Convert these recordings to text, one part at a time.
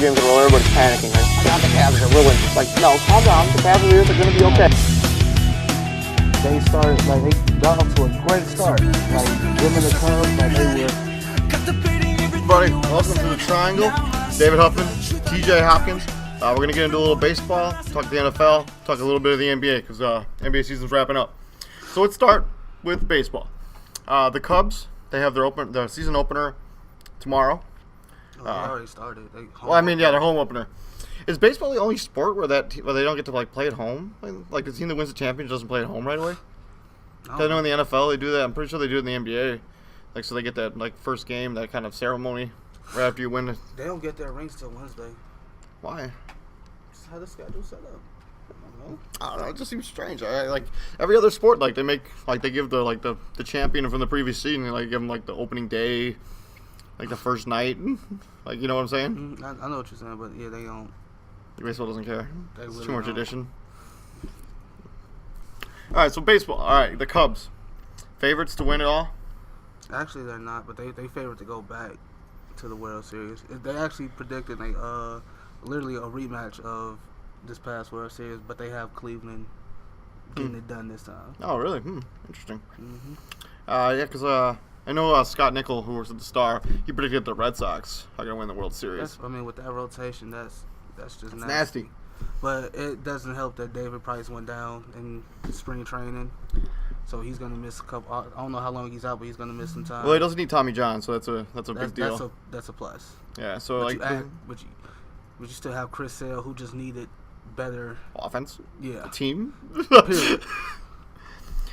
games in a row, everybody's panicking. Like, oh my God, the Cavs are ruined. It's like, no, calm down. The Cavaliers are going to be okay. They started, like, they got off to a great start. Like, them and the Cubs, like, they were. Everybody, welcome to the Triangle. David Huffman, TJ Hopkins. We're going to get into a little baseball, talk the NFL, talk a little bit of the NBA, because NBA season's wrapping up. So let's start with baseball. The Cubs, they have their season opener tomorrow. They already started. Their home opener. Is baseball the only sport where they don't get to play at home? Like the team that wins the championship doesn't play at home right away? I know in the NFL they do that. I'm pretty sure they do it in the NBA. Like, so they get that first game, that kind of ceremony right after you win. They don't get their rings till Wednesday. Why? That's how the schedule's set up. I don't know. It just seems strange. Like every other sport, they give the champion from the previous season, give them the opening day, the first night. You know what I'm saying? I know what you're saying, but yeah, they don't. Baseball doesn't care. It's really too much don't. tradition. All right, so baseball. All right, the Cubs, favorites to win it all. Actually, they're not, but they favorite to go back to the World Series. They actually predicted literally a rematch of this past World Series, but they have Cleveland getting it done this time. Oh, really? Interesting. Because I know Scott Nickel, who was at the Star, he predicted the Red Sox are going to win the World Series. With that rotation, that's just nasty. But it doesn't help that David Price went down in spring training, so he's going to miss a couple. I don't know how long he's out, but he's going to miss some time. Well, he doesn't need Tommy John, so that's a big deal. That's a plus. Yeah. So but you still have Chris Sale, who just needed better offense. Yeah. Team. Period.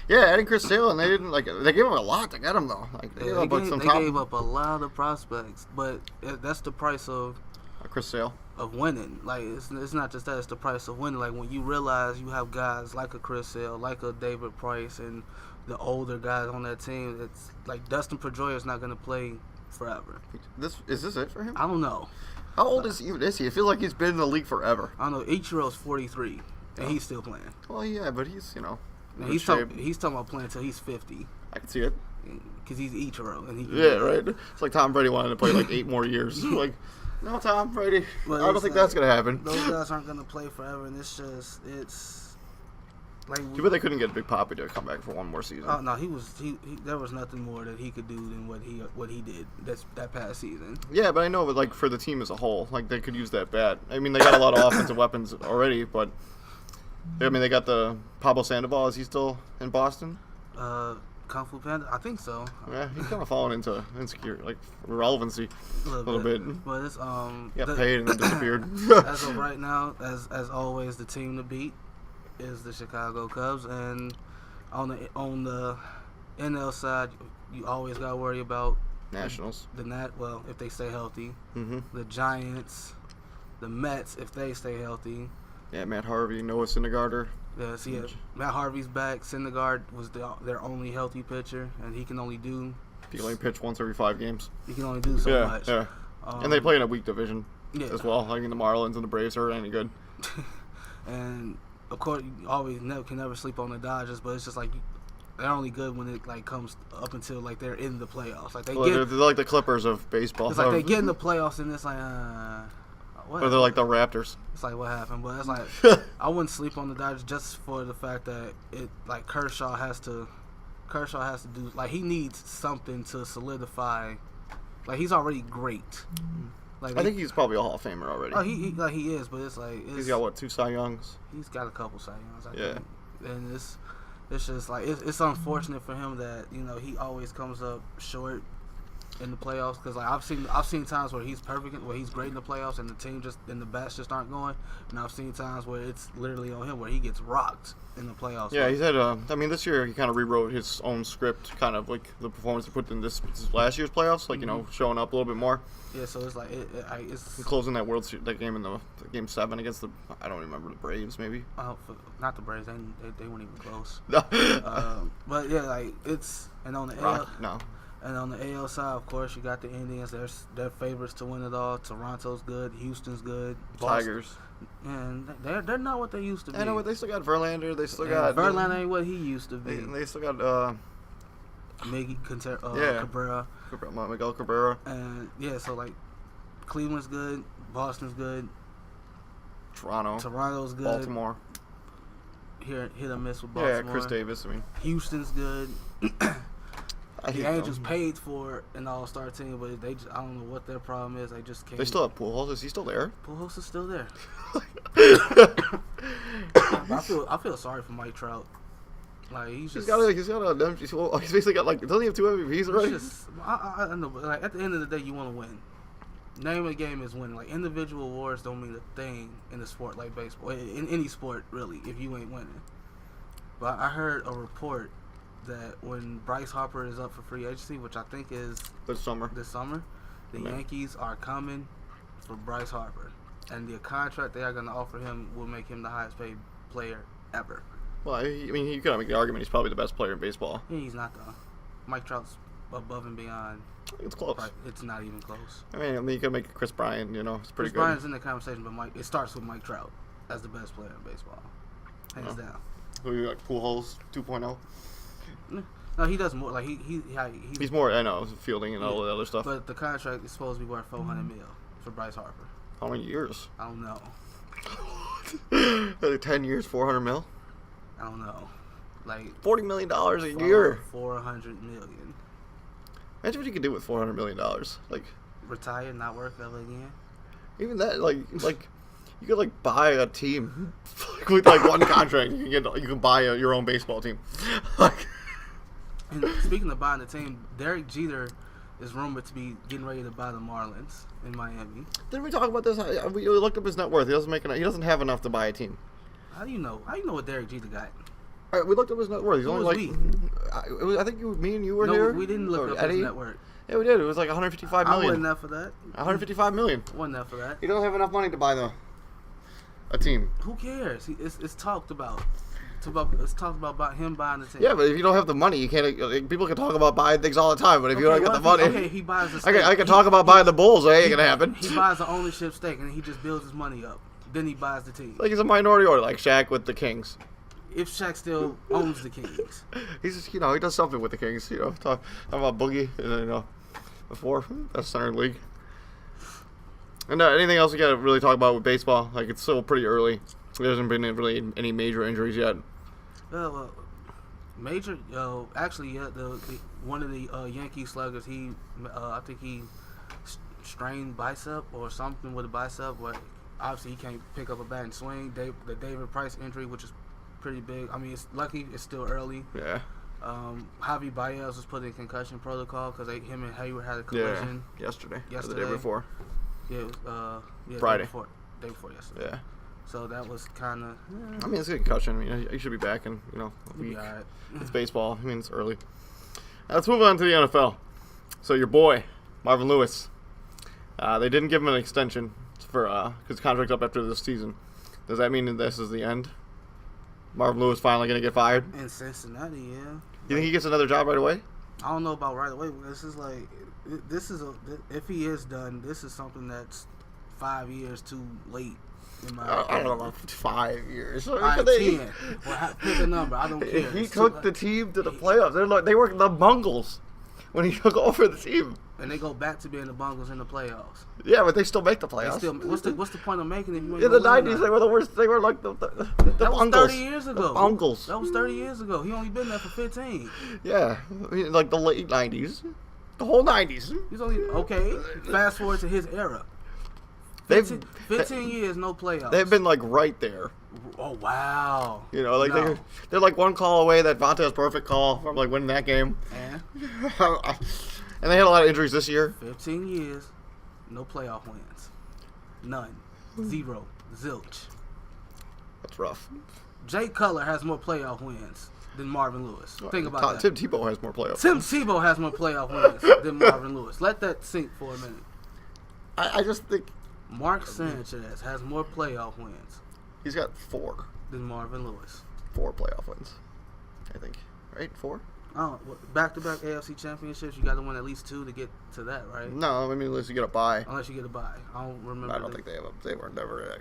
Yeah, adding Chris Sale, and they didn't they gave him a lot to get him though. They gave up a lot of prospects, but that's the price of Chris Sale of winning. It's not just that; it's the price of winning. When you realize you have guys like a Chris Sale, like a David Price, and the older guys on that team, it's like Dustin Pedroia is not going to play forever. Is this it for him? I don't know. How old is he? It feels like he's been in the league forever. I don't know. Ichiro's 43, and he's still playing. Well, yeah, but he's he's talking about playing until he's 50. I can see it. Because he's Ichiro. Right. It's like Tom Brady wanted to play 8 more years. No, Tom Brady. I don't think that's going to happen. Those guys aren't going to play forever, and it's like... Too bad they couldn't get Big Papi to come back for one more season. No, there was nothing more that he could do than what he did that past season. Yeah, but I know, but for the team as a whole, they could use that bat. I mean, they got a lot of offensive weapons already, but they got the Pablo Sandoval. Is he still in Boston? Kung Fu Panda, I think so. Yeah, he's kind of fallen into irrelevancy a little bit. But it's got paid and then disappeared. As of right now, as always, the team to beat is the Chicago Cubs, and on the NL side, you always got to worry about Nationals. Well, if they stay healthy, the Giants, the Mets, if they stay healthy. Yeah, Matt Harvey, Noah Syndergaard. Yeah, Matt Harvey's back. Syndergaard was their only healthy pitcher, and he can only pitch once every 5 games. He can only do so much. Yeah. And they play in a weak division as well. The Marlins and the Braves are any good. And of course, you always can never sleep on the Dodgers, but it's just they're only good when it comes up until they're in the playoffs. They're like the Clippers of baseball. It's they get in the playoffs and it's what? Or they're like the Raptors. It's what happened, but it's I wouldn't sleep on the Dodgers just for the fact that Kershaw has to do he needs something to solidify. He's already great. I think he's probably a Hall of Famer already. Oh, he is, but he's got 2 Cy Youngs. He's got a couple Cy Youngs. I think. And it's just it's unfortunate for him that he always comes up short in the playoffs, because I've seen times where he's perfect, where he's great in the playoffs, and the team and the bats just aren't going, and I've seen times where it's literally on him, where he gets rocked in the playoffs. Yeah, he's had. This year he kind of rewrote his own script, kind of the performance he put in this last year's playoffs, showing up a little bit more. Yeah, so it's it's closing that World Series, that game in the Game 7 against I don't remember, the Braves maybe. Not the Braves. They weren't even close. No. But yeah, it's and on the AL. No. And on the AL side, of course, you got the Indians. They're favorites to win it all. Toronto's good. Houston's good. Tigers. And they're not what they used to be. I know, but they still got Verlander. They still got Verlander ain't what he used to be. They still got Cabrera. Miguel Cabrera. And yeah, so Cleveland's good. Boston's good. Toronto's good. Baltimore. Hit or miss with Baltimore. Yeah, Chris Davis. I mean, Houston's good. I The hate Angels them. paid for an all-star team, but they just, I don't know what their problem is. They just can't. They still have Pujols. Is he still there? Pujols is still there. I feel sorry for Mike Trout. Like he's He's just. basically got like, doesn't he have 2 MVPs already? I know, but like at the end of the day, you want to win. Name of the game is winning. Like individual awards don't mean a thing in a sport like baseball, in any sport really, if you ain't winning. But I heard a report that when Bryce Harper is up for free agency, which I think is This summer. the Yankees are coming for Bryce Harper, and the contract they are going to offer him will make him the highest paid player ever. Well, I mean, you could make the argument he's probably the best player in baseball. He's not though. Mike Trout's above and beyond. It's close. Right, it's not even close. I mean, you could make Chris Bryant. You know, it's pretty Chris good. Bryant's in the conversation, but it starts with Mike Trout as the best player in baseball, hands down. Who you like? Pujols 2.0. No, he does more. Like He's more. I know fielding and all the other stuff. But the contract is supposed to be worth $400 million for Bryce Harper. How many years? I don't know. 10 years, 400 mil. I don't know. Like $40 million a year. $400 million. Imagine what you could do with $400 million. Like, Retire, not work ever again. even that, like you could like buy a team with like one contract. You can buy your own baseball team. Like, And speaking of buying the team, Derek Jeter is rumored to be getting ready to buy the Marlins in Miami. didn't we talk about this? We looked up his net worth. He doesn't have enough to buy a team. How do you know? How do you know what Derek Jeter got? All right, we looked up his net worth. He's Who only was like, I think me and you were No, here. we didn't look Or up Eddie? his network. Yeah, we did. It was like 155 I wasn't million. there for that. 155 million. Wasn't there for that. He doesn't have enough money to buy a team. Who cares? It's talked about. It's talked about him buying the team. Yeah, but if you don't have the money, you can't. People can talk about buying things all the time, but if you don't get the money, He buys the stake. I can talk about buying the Bulls. That ain't gonna happen. He buys the ownership stake and he just builds his money up. Then he buys the team. Like he's a minority owner, like Shaq with the Kings. If Shaq still owns the Kings. He's just, he does something with the Kings. Talk about Boogie, and before that's center league. And anything else we got to really talk about with baseball? Like it's still pretty early. There hasn't been really any major injuries yet. Well, major. Actually, yeah, the one of the Yankee sluggers. I think he strained bicep or something with a bicep. But obviously, he can't pick up a bat and swing. The David Price injury, which is pretty big. I mean, it's lucky it's still early. Yeah. Javi Baez was put in concussion protocol because him and Hayward had a collision. Yeah. Yesterday. Or the Yesterday. day before. Yeah, it was, Friday. Day before yesterday. Yeah. So that was kind of. I mean, it's a concussion. I mean, he should be back in a week. Right. It's baseball. I mean, it's early. Let's move on to the NFL. So your boy, Marvin Lewis. They didn't give him an extension for his contract's up after this season. Does that mean that this is the end? Marvin Lewis finally going to get fired? In Cincinnati, yeah. You think he gets another job right away? I don't know about right away. But if he is done, this is something that's 5 years too late. In my I don't know about 5 years. All right, 10. Well, pick a number. I don't care. He took the team to the playoffs. They were the Bungles when he took over the team. And they go back to being the Bungles in the playoffs. Yeah, but they still make the They playoffs. still, what's the point of making it if you ain't In the gonna win 90s, they were the worst. They were like the That was Bungles. 30 years ago. The Bungles. That was 30 years ago. He only been there for 15. Yeah, I mean, like the late 90s. The whole 90s. He's only okay. Fast forward to his era. 15 years, no playoffs. They've been like right there. Oh wow. Like they're like one call away. That Vontaze perfect call from like winning that game. And they had a lot of injuries this year. 15 years, no playoff wins. None. Zero. Zilch. That's rough. Jay Cutler has more playoff wins than Marvin Lewis. Think about that. Tim Tebow has more playoff Tim wins. Tebow has more playoff wins than Marvin Lewis. Let that sink for a minute. I just think Mark Sanchez has more playoff wins he's got 4 than Marvin Lewis. playoff wins. I think. Right? 4? Oh, back-to-back AFC championships, you got to win at least 2 to get to that, right? No, I mean unless you get a bye. Unless you get a bye. I don't remember. I don't think they were never.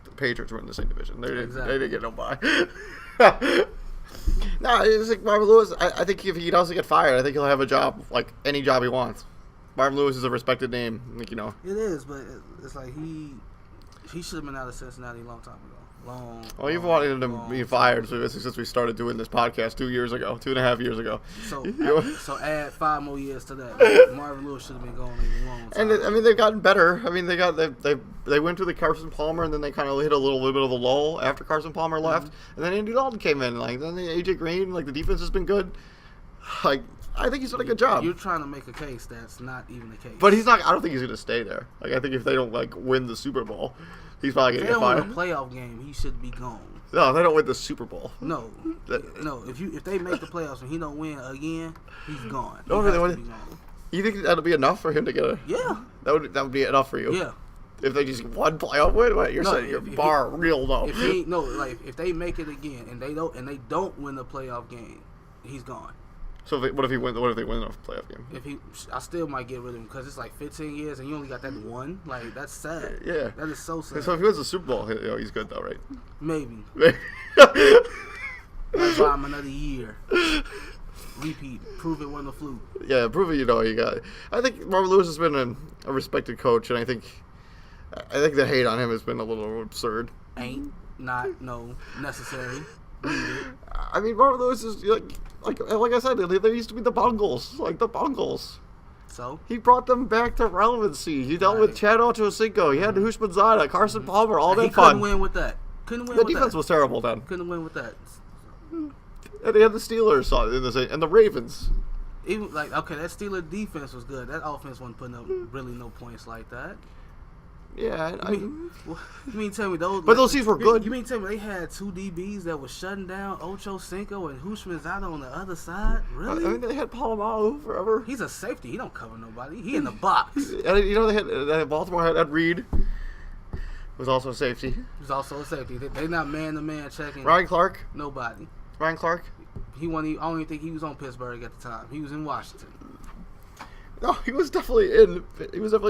The Patriots were in the same division. They Exactly. didn't get no bye. No, it's like Marvin Lewis. I think if he doesn't get fired, I think he'll have a job, like any job he wants. Marvin Lewis is a respected name. Like, you know. It is, but it's like he should have been out of Cincinnati a long time ago. Well, you've wanted him to be fired since we started doing this podcast 2.5 years ago. So add 5 more years to that. Marvin Lewis should have been gone a long time. And I mean, they've gotten better. I mean, they went through the Carson Palmer, and then they kind of hit a little bit of a lull after Carson Palmer left, and then Andy Dalton came in. Like then AJ Green, like the defense has been good. Like I think he's done a good job. You're trying to make a case that's not even the case. But he's not. I don't think he's going to stay there. Like I think if they don't like win the Super Bowl, he's probably going to get fired. If they don't win a playoff game, he should be gone. No, if they don't win the Super Bowl. No. If they make the playoffs and he don't win again, he's gone. No, really, you think that'll be enough for him to get a? Yeah. That would be enough for you. Yeah. If they just one playoff win, what, you're saying your bar real low. If they make it again and they don't win the playoff game, he's gone. So what if they win a playoff game? I still might get rid of him because it's like 15 years and you only got that one. Like that's sad. Yeah, that is so sad. So if he wins the Super Bowl, he's good though, right? Maybe. Might buy him another year. Repeat. Prove it wasn't a fluke. Yeah, prove it. You got. I think Marvin Lewis has been a respected coach, and I think the hate on him has been a little absurd. Ain't not no necessary. I mean, Marvin Lewis is like I said, they used to be the Bungles, like the Bungles. So he brought them back to relevancy. He dealt with Chad Ochocinco. He had Hushman Zada, Carson Palmer, all that fun. Couldn't win with that. The defense was terrible then. Couldn't win with that. And they had the Steelers and the Ravens. Even that Steelers defense was good. That offense wasn't putting up really no points like that. Yeah, you mean tell me those? But those teams were good. You mean tell me they had 2 DBs that was shutting down Ochocinco and Hushman Zada on the other side? Really? I mean, they had Polamalu forever. He's a safety. He don't cover nobody. He in the box. And they had Baltimore had Ed Reed. Was also a safety. He's also a safety. They not man-to-man checking. Ryan Clark. Nobody. Ryan Clark. I don't even think he was on Pittsburgh at the time. He was in Washington. No, he was definitely in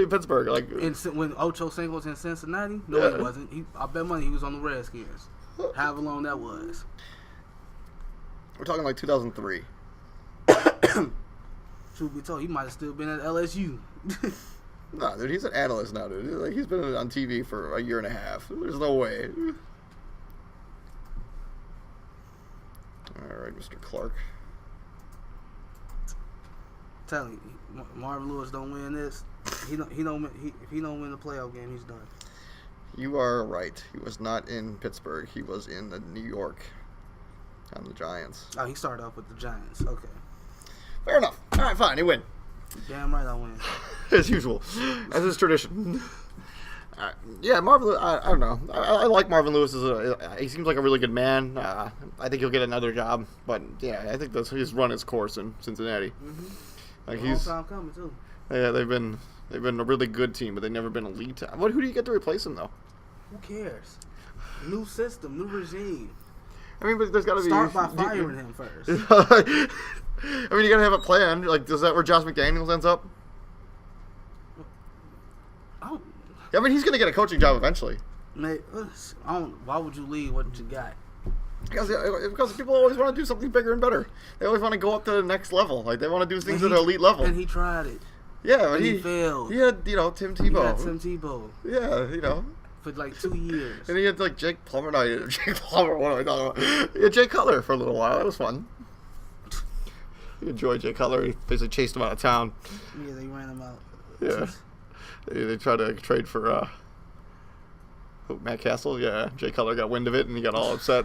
Pittsburgh. Like when Ochocinco was in Cincinnati, no, he wasn't. I bet money he was on the Redskins. However long that was. We're talking like 2003. Truth be told, he might have still been at LSU. Nah, dude, he's an analyst now, dude. Like he's been on TV for a year and a half. There's no way. All right, Mr. Clark. Tell you, Marvin Lewis don't win this. If he don't win the playoff game, he's done. You are right. He was not in Pittsburgh. He was in New York on the Giants. Oh, he started off with the Giants. Okay. Fair enough. All right, fine. He win. Damn right I win. As usual. As is tradition. Yeah, Marvin Lewis, I don't know. I like Marvin Lewis. He seems like a really good man. I think he'll get another job. But, yeah, I think he's run his course in Cincinnati. Mm-hmm. Like long time coming, too. Yeah, they've been a really good team, but they've never been elite. Who do you get to replace him, though? Who cares? New system, new regime. I mean, but there's got to be... Start by firing him first. I mean, you got to have a plan. Like, is that where Josh McDaniels ends up? I mean, he's going to get a coaching job eventually. Mate, why would you leave what you got? Because people always want to do something bigger and better. They always want to go up to the next level. Like, they want to do things at an elite level. And he tried it. Yeah, but he failed. He had, Tim Tebow. He had Tim Tebow. Yeah, For like 2 years. And he had, like, Jake Plummer. No, Jake Plummer, what am I talking about? He had Jay Cutler for a little while. That was fun. He enjoyed Jay Cutler. He basically chased him out of town. Yeah, they ran him out. Yeah. They tried to trade for Matt Castle. Yeah, Jay Cutler got wind of it and he got all upset.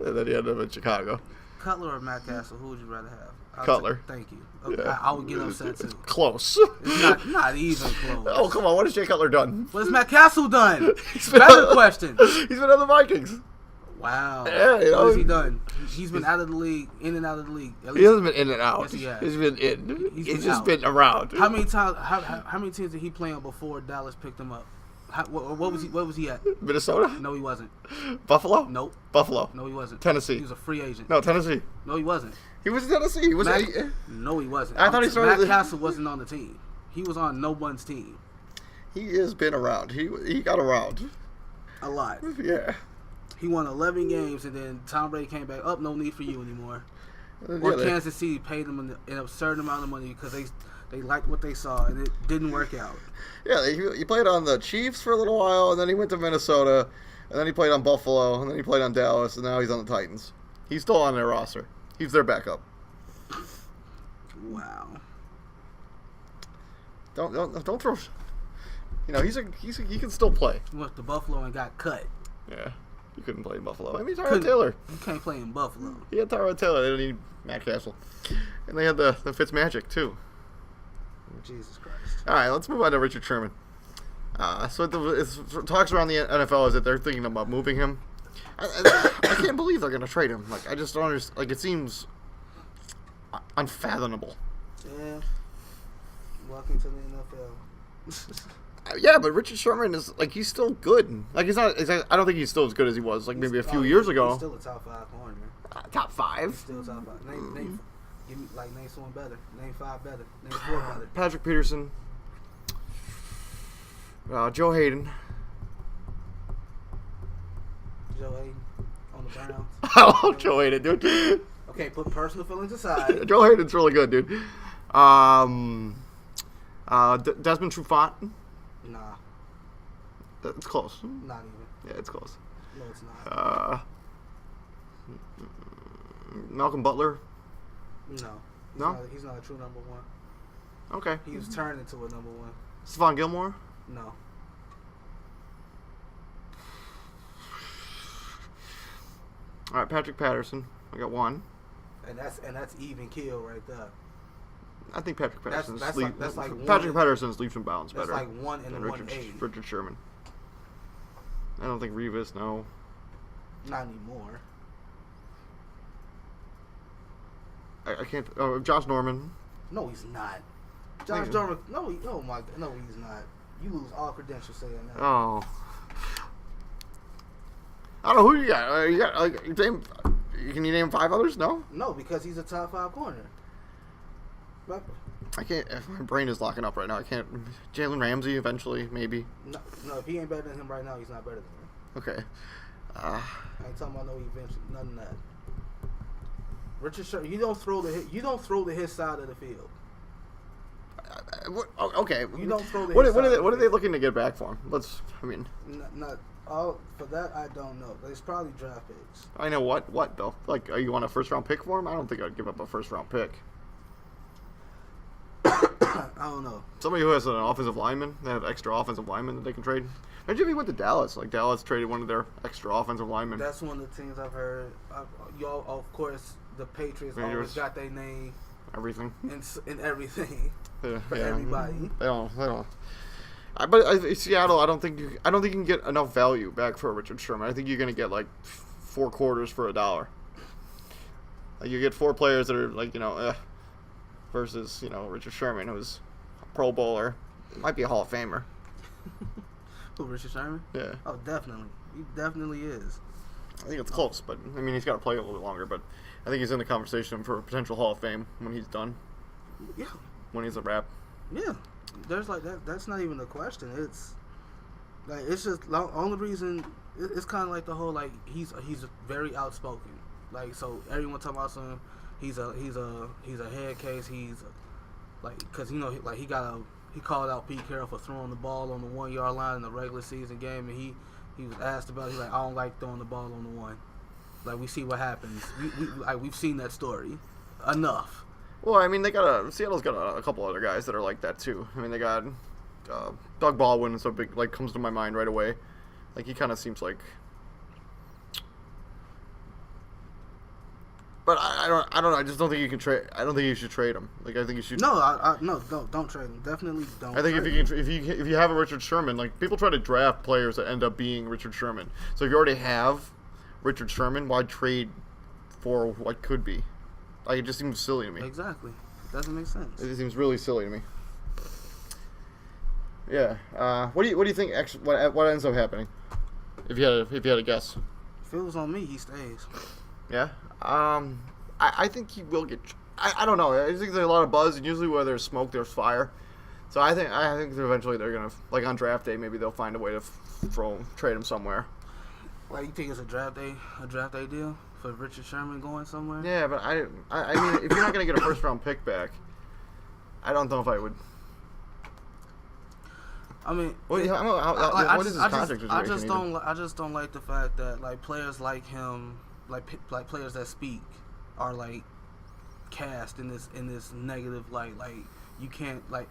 And then he ended up in Chicago. Cutler or Matt Castle, who would you rather have? Cutler. Thank you. Okay, Yeah. I would get upset too. Close. It's not even close. Oh, come on. What has Jay Cutler done? What has Matt Castle done? Better question. He's been on the Vikings. Wow. Yeah, what has he done? He's been out of the league, in and out of the league. He hasn't been in and out. Yes, he has. He's been in. He's just out. been around. How many times? How many teams did he play on before Dallas picked him up? What was he at? Minnesota? No, he wasn't. Buffalo? Nope. Buffalo. No, he wasn't. Tennessee. He was a free agent. No, Tennessee. No, he wasn't. He was in Tennessee. He was. No, he wasn't. I thought he started. Matt Castle wasn't on the team. He was on no one's team. He has been around. He got around. A lot. Yeah. He won 11 games, and then Tom Brady came back. No need for you anymore. Or Yeah, Kansas City paid him an absurd amount of money because They liked what they saw, and it didn't work out. Yeah, he played on the Chiefs for a little while, and then he went to Minnesota, and then he played on Buffalo, and then he played on Dallas, and now he's on the Titans. He's still on their roster. He's their backup. Wow. Don't throw. You know, he can still play. He went to Buffalo and got cut. Yeah, he couldn't play in Buffalo. I mean, Tyrod Taylor. You can't play in Buffalo. He had Tyrod Taylor. They didn't need Matt Castle, and they had the Fitzmagic too. Jesus Christ. All right, let's move on to Richard Sherman. So talks around the NFL is that they're thinking about moving him. I can't believe they're going to trade him. Like, I just don't understand. Like, it seems unfathomable. Yeah. Welcome to the NFL. Yeah, but Richard Sherman is, like, he's still good. Like, he's not, I don't think he's still as good as he was, like, maybe a few years ago. He's still a top 5 corner. Top 5? He's still top 5. Name, give me, name someone better. Name 5 better. Name 4 better. Patrick Peterson. Joe Hayden. Joe Hayden on the Browns. I love Joe Hayden, dude. Okay, put personal feelings aside. Joe Hayden's really good, dude. Desmond Trufant. Nah. It's close. Not even. Yeah, it's close. No, it's not. Malcolm Butler. No. He's not a true number 1. Okay. He was turned into a number 1. Stephon Gilmore. No. All right, Patrick Patterson. I got 1. And that's even kill right there. I think Patrick Patterson's that's like Patrick Patterson's leaps and bounds better. That's like 1 and than 1A. Richard Sherman. I don't think Revis. No. Not anymore. I can't. Oh, Josh Norman. No, he's not. Josh Norman. No, he's not. You lose all credentials saying that. Oh. I don't know who you got. You got can you name 5 others? No. No, because he's a top 5 corner. But I can't. My brain is locking up right now. I can't. Jalen Ramsey eventually, maybe. No, if he ain't better than him right now, he's not better than him. Okay. I ain't talking about no eventually. None of that. Richard Sherman, you don't throw to his side of the field. Okay. You don't throw the. What are they looking to get back for him? Not all for that. I don't know. It's probably draft picks. I know what though. Like, are you want a 1st round pick for him? I don't think I'd give up a 1st round pick. I don't know. Somebody who has an offensive lineman, they have extra offensive lineman that they can trade. Imagine if he went to Dallas. Like, Dallas traded one of their extra offensive linemen. That's one of the things I've heard. Y'all, of course, the Patriots always got their name. Everything. In everything. Yeah, for everybody. They don't. But Seattle, I don't think you can get enough value back for Richard Sherman. I think you're gonna get like 4 quarters for $1. Like, you get 4 players that are like, versus Richard Sherman, who's a Pro Bowler, might be a Hall of Famer. Who, Richard Sherman? Yeah. Oh, definitely. He definitely is. I think it's close, but I mean, he's got to play a little bit longer. But I think he's in the conversation for a potential Hall of Fame when he's done. Yeah. When he's a wrap. Yeah. There's like that. That's not even a question. It's like it's just the only reason. It's kind of like the whole like he's very outspoken. Like, so everyone talking about some. He's a head case. He's like, because he called out Pete Carroll for throwing the ball on the 1-yard line in the regular season game, and he was asked about it. He's like, I don't like throwing the ball on the 1. Like, we see what happens. We've seen that story enough. Well, I mean, Seattle's got a couple other guys that are like that too. I mean, they got Doug Baldwin is a big, like, comes to my mind right away. Like, he kind of seems like. But I don't know. I just don't think you can trade. I don't think you should trade him. Like, I think you should. No, don't trade him. Definitely don't. I think if you have a Richard Sherman, like, people try to draft players that end up being Richard Sherman. So if you already have Richard Sherman, why trade for what could be? Like, it just seems silly to me. Exactly. It doesn't make sense. It seems really silly to me. Yeah. What do you think? Actually, what ends up happening? If you had a guess. If it was on me, he stays. Yeah. I think he will get. I don't know. I think there's a lot of buzz, and usually where there's smoke, there's fire. So I think eventually they're gonna, like, on draft day, maybe they'll find a way to trade him somewhere. Like, you think it's a draft day deal for Richard Sherman going somewhere? Yeah, but I mean, if you're not gonna get a 1st round pick back, I don't know if I would. I mean, What is his contract situation? I just don't like the fact that like players like him, like players that speak, are like cast in this negative light. Like you can't like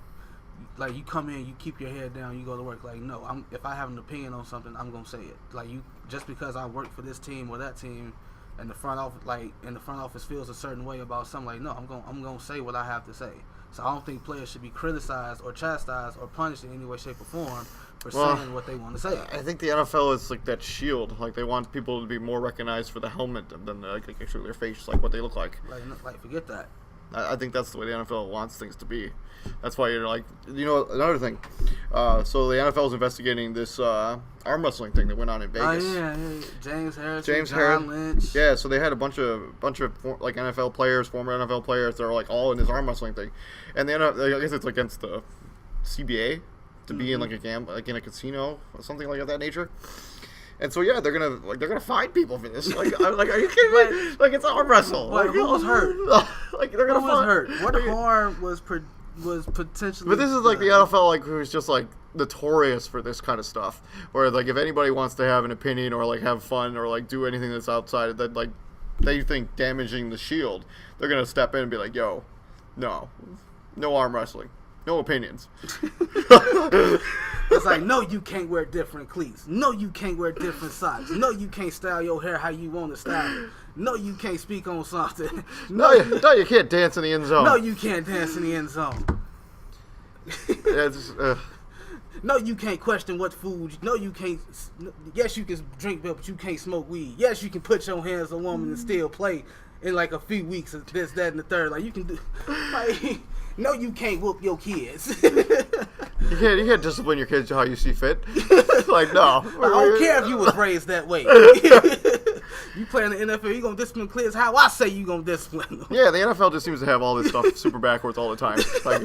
you come in, you keep your head down, you go to work. Like no, if I have an opinion on something, I'm gonna say it. Like you, just because I work for this team or that team, and the front office feels a certain way about something. Like no, I'm gonna say what I have to say. So I don't think players should be criticized or chastised or punished in any way, shape, or form for saying what they want to say. I think the NFL is like that shield. Like they want people to be more recognized for the helmet than like actually their face, like what they look like. Like forget that. I think that's the way the NFL wants things to be. That's why you're like, another thing. So the NFL is investigating this arm wrestling thing that went on in Vegas. Oh yeah. James Harrison, John Lynch. Yeah, so they had a bunch of like NFL players, former NFL players that are like all in this arm wrestling thing, and the NFL, I guess it's against the CBA to be in like in a casino or something like that nature. And so yeah, they're gonna find people for this. Like, are you kidding me? Like it's arm wrestle. What, like, who was hurt? Like they're gonna who find. was hurt? What harm was potentially? But this is like the NFL, like who's just like notorious for this kind of stuff. Where like if anybody wants to have an opinion or like have fun or like do anything that's outside of that, like they think damaging the shield, they're gonna step in and be like, "Yo, no arm wrestling, no opinions." It's like, no, you can't wear different cleats. No, you can't wear different socks. No, you can't style your hair how you want to style it. No, you can't speak on something. No, you can't dance in the end zone. No, you can't dance in the end zone. No, you can't question what food. No, you can't. Yes, you can drink beer, but you can't smoke weed. Yes, you can put your hands on a woman and still play in like a few weeks of this, that, and the third. Like you can do. Like, no, you can't whoop your kids. You can't discipline your kids how you see fit. Like no, I don't care if you was raised that way. You play in the NFL, you gonna discipline kids how I say you gonna discipline them. Yeah, the NFL just seems to have all this stuff super backwards all the time. Like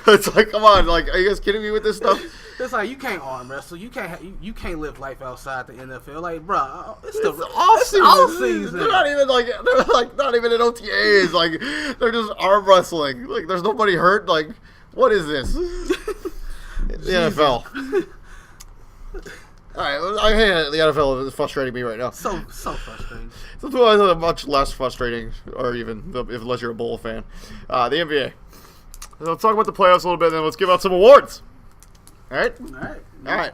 it's like, come on, like, are you guys kidding me with this stuff? It's like you can't arm wrestle, you can't live life outside the NFL. Like, bro, it's off season. They're not even not even in OTAs. Like they're just arm wrestling. Like there's nobody hurt. Like what is this? The NFL. All right, I hate the NFL. It's frustrating me right now. So frustrating. Something much less frustrating, or even unless you're a Bull fan. The NBA. Let's talk about the playoffs a little bit, and then let's give out some awards. All right.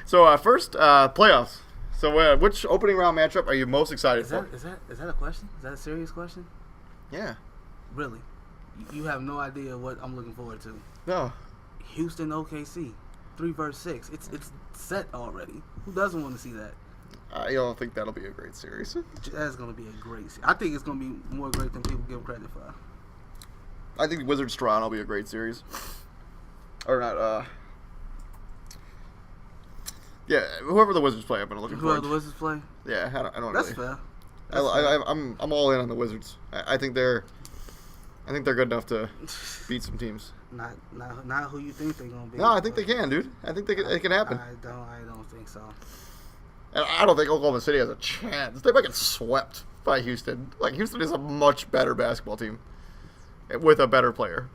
So first, playoffs. So which opening round matchup are you most excited for? Is that a question? Is that a serious question? Yeah. Really? You have no idea what I'm looking forward to. No. Houston OKC, 3 versus 6. It's set already. Who doesn't want to see that? I don't think that'll be a great series. That's going to be a great series. I think it's going to be more great than people give credit for. I think Wizards Toronto will be a great series. Or not, yeah, whoever the Wizards play, I've been looking forward to. Whoever the Wizards play? Yeah, I don't That's really. fair. I'm all in on the Wizards. I think they're good enough to beat some teams. Not who you think they're gonna be. No, I think they can, dude. I think it can happen. I don't think so. And I don't think Oklahoma City has a chance. They might get swept by Houston. Like Houston is a much better basketball team with a better player.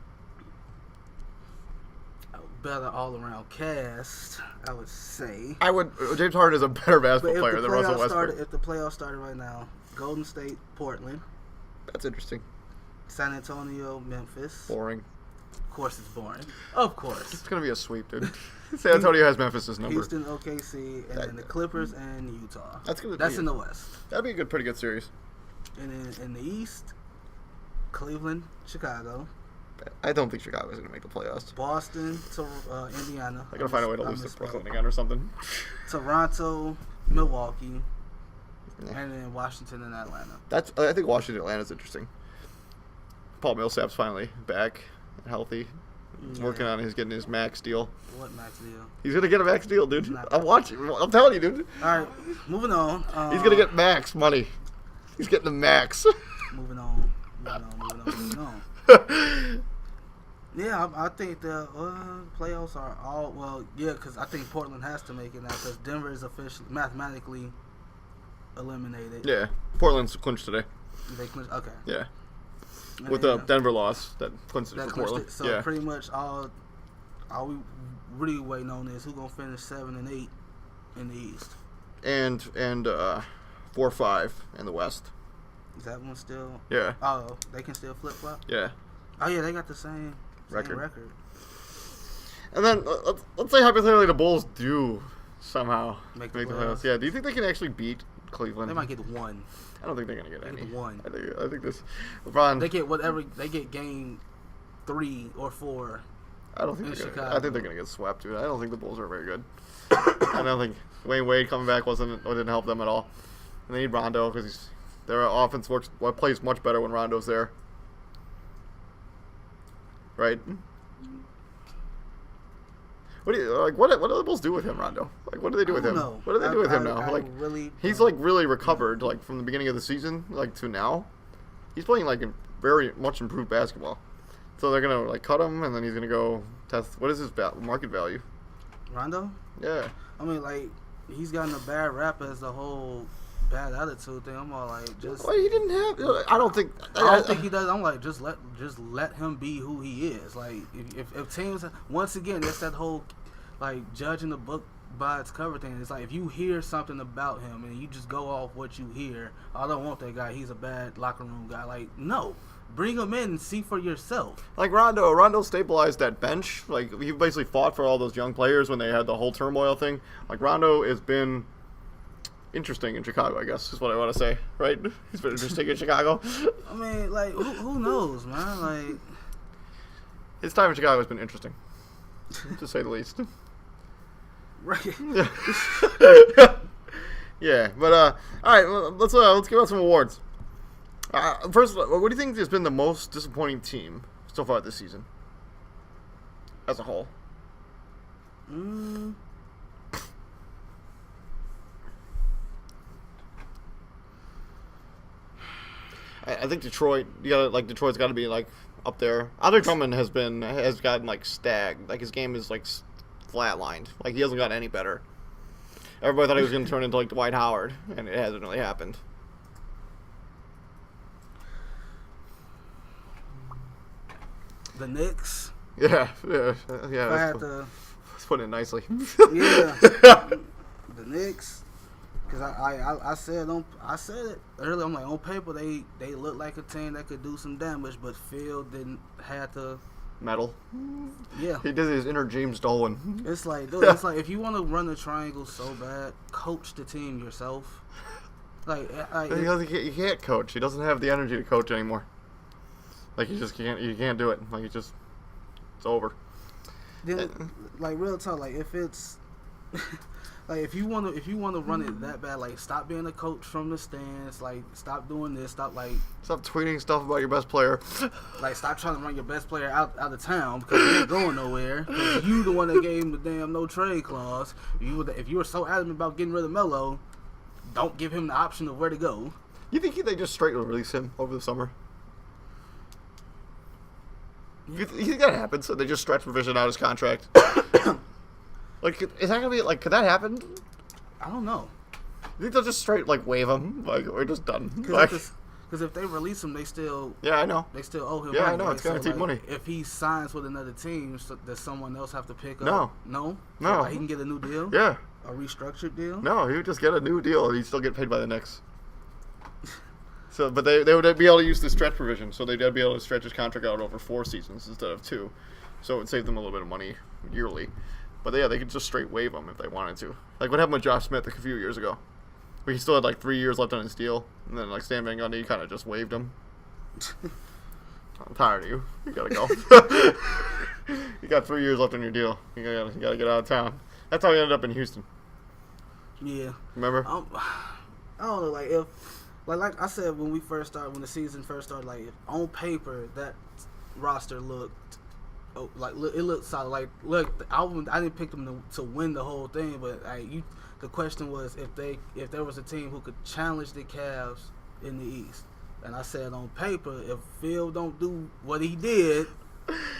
Better all-around cast, I would say. James Harden is a better basketball player than Russell Westbrook. If the playoffs started right now, Golden State, Portland. That's interesting. San Antonio, Memphis. Boring. Of course it's boring. Of course. It's going to be a sweep, dude. San Antonio has Memphis' number. Houston, OKC, and then the Clippers and Utah. That's in the West. That'd be a pretty good series. And then in the East, Cleveland, Chicago. I don't think Chicago's going to make the playoffs. Boston to Indiana. They're going to find a way to lose to Brooklyn again or something. Toronto, Milwaukee, and then Washington and Atlanta. I think Washington and Atlanta's interesting. Paul Millsap's finally back and healthy. He's working on getting his max deal. What max deal? He's going to get a max deal, dude. I'm watching. I'm telling you, dude. All right, moving on. He's going to get max money. He's getting the max. Moving on. Yeah, I think the playoffs are all because I think Portland has to make it now because Denver is officially mathematically eliminated. Yeah, Portland's clinched today. They clinched. Okay. Yeah. with the Denver loss that clinched it That for clinched Portland. it. So pretty much all we really waiting on is who's gonna finish 7 and 8 in the East. And 4-5 in the West. Is that one still? Yeah. Oh, they can still flip flop. Yeah. Oh yeah, they got the same Record. record. And then let's say hypothetically the Bulls do somehow Make the playoffs. playoffs. Yeah. Do you think they can actually beat Cleveland? They might get one. I don't think they're gonna get any. Get one. I think this LeBron. They get whatever. They get game 3 or 4. I don't think in they're gonna. Chicago. I think they're gonna get swept, dude. I don't think the Bulls are very good. I don't think Wayne Wade coming back didn't help them at all. And they need Rondo because their offense plays much better when Rondo's there. Right? What do you like? What do the Bulls do with him, Rondo? Like, what do they do with him? Know. What do they do with him now? I Like, really, he's like really recovered, like from the beginning of the season, like to now. He's playing like very much improved basketball. So they're gonna like cut him, and then he's gonna go test. What is his market value? Rondo. Yeah. I mean, like he's gotten a bad rap as the whole bad attitude thing. I'm all like, just. Well, he didn't have. I don't think. I don't think he does. I'm like, just let him be who he is. Like, if teams, once again, that's that whole, like, judging the book by its cover thing. It's like, if you hear something about him and you just go off what you hear, I don't want that guy. He's a bad locker room guy. Like, no. Bring him in and see for yourself. Like Rondo stabilized that bench. Like, he basically fought for all those young players when they had the whole turmoil thing. Like, Rondo has been interesting in Chicago, I guess, is what I want to say, right? He's been interesting in Chicago. I mean, like, who knows, man? Like, his time in Chicago has been interesting, to say the least. right? Yeah, but all right, well, let's give out some awards. First, what do you think has been the most disappointing team so far this season, as a whole? I think Detroit. Detroit's got to be like up there. Andre Drummond has gotten like stagnant. Like his game is like flatlined. Like he hasn't gotten any better. Everybody thought he was going to turn into like Dwight Howard, and it hasn't really happened. The Knicks. Yeah. I had to. Let's put it nicely. Yeah. The Knicks. Because I said it earlier. I'm like, on paper they look like a team that could do some damage, but Phil didn't have to. Metal. Yeah. He did his inner James Dolan. It's like, dude, it's like if you want to run the triangle so bad, coach the team yourself. Like He can't coach. He doesn't have the energy to coach anymore. Like you can't do it. Like it's over. Then, like real talk, like if it's like if you want to run it that bad, like stop being a coach from the stands, like stop doing this, stop tweeting stuff about your best player. Like stop trying to run your best player out of town because he ain't going nowhere. Because you the one that gave him the damn no trade clause. If you were so adamant about getting rid of Melo, don't give him the option of where to go. You think they just straight release him over the summer? You think that happens? So they just stretch provision out his contract? Like, is that gonna be like? Could that happen? I don't know. You think they'll just straight like wave him? Like we're just done. Because if they release him, they still I know. They still owe him. Yeah, money, I know. right? It's guaranteed money. If he signs with another team, does someone else have to pick No. up? No. No. So, like, he can get a new deal. Yeah. A restructured deal. No, he would just get a new deal and he'd still get paid by the Knicks. So, but they would be able to use the stretch provision, so they'd be able to stretch his contract out over 4 seasons instead of 2. So it would save them a little bit of money yearly. But yeah, they could just straight waive him if they wanted to. Like what happened with Josh Smith a few years ago, where he still had like 3 years left on his deal, and then like Stan Van Gundy kind of just waived him. I'm tired of you. You gotta go. You got 3 years left on your deal. You gotta get out of town. That's how he ended up in Houston. Yeah. Remember? I don't know. Like if, like I said when the season first started, like on paper that roster looked. It looked solid. Like, look, I didn't pick them to win the whole thing, but the question was if there was a team who could challenge the Cavs in the East, and I said on paper, if Phil don't do what he did,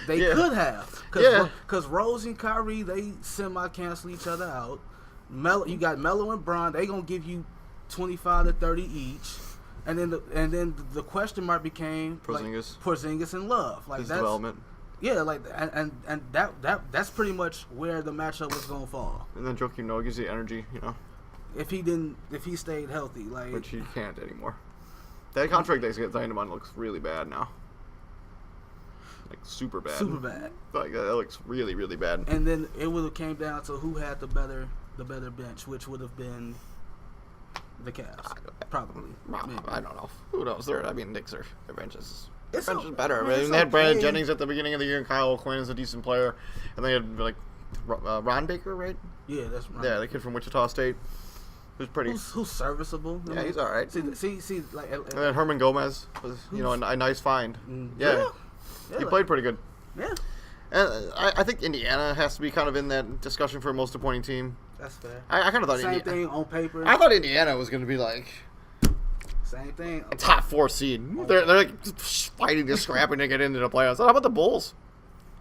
they could have. Because Rose and Kyrie, they semi-cancel each other out. You got Melo and Bron, they gonna give you 25 to 30 each. And then the question mark became Porzingis. like, Porzingis and Love. Like His that's, development. Yeah, like and that's pretty much where the matchup was gonna fall. And then Joakim Noah gives you energy, If he stayed healthy, like which he can't anymore. That contract they signed him on looks really bad now. Like super bad. super bad. Like that looks really, really bad. And then it would have came down to who had the better bench, which would have been the Cavs, probably. Maybe. I don't know. Who knows? Their bench is It's better. okay. It's They had Brandon okay. Jennings at the beginning of the year, and Kyle O'Quinn is a decent player, and they had like Ron Baker, right? Yeah, that's right. Yeah, the kid from Wichita State, who's pretty. Who's serviceable. Yeah, he's all right. See, like. And then Herman Gomez was, a nice find. Yeah, he played pretty good. Yeah, And I think Indiana has to be kind of in that discussion for most appointing team. that's fair. I kind of thought Same thing on paper. I thought Indiana was going to be like Same thing. a top 4 seed. They're like fighting to scrapping to get into the playoffs. How about the Bulls?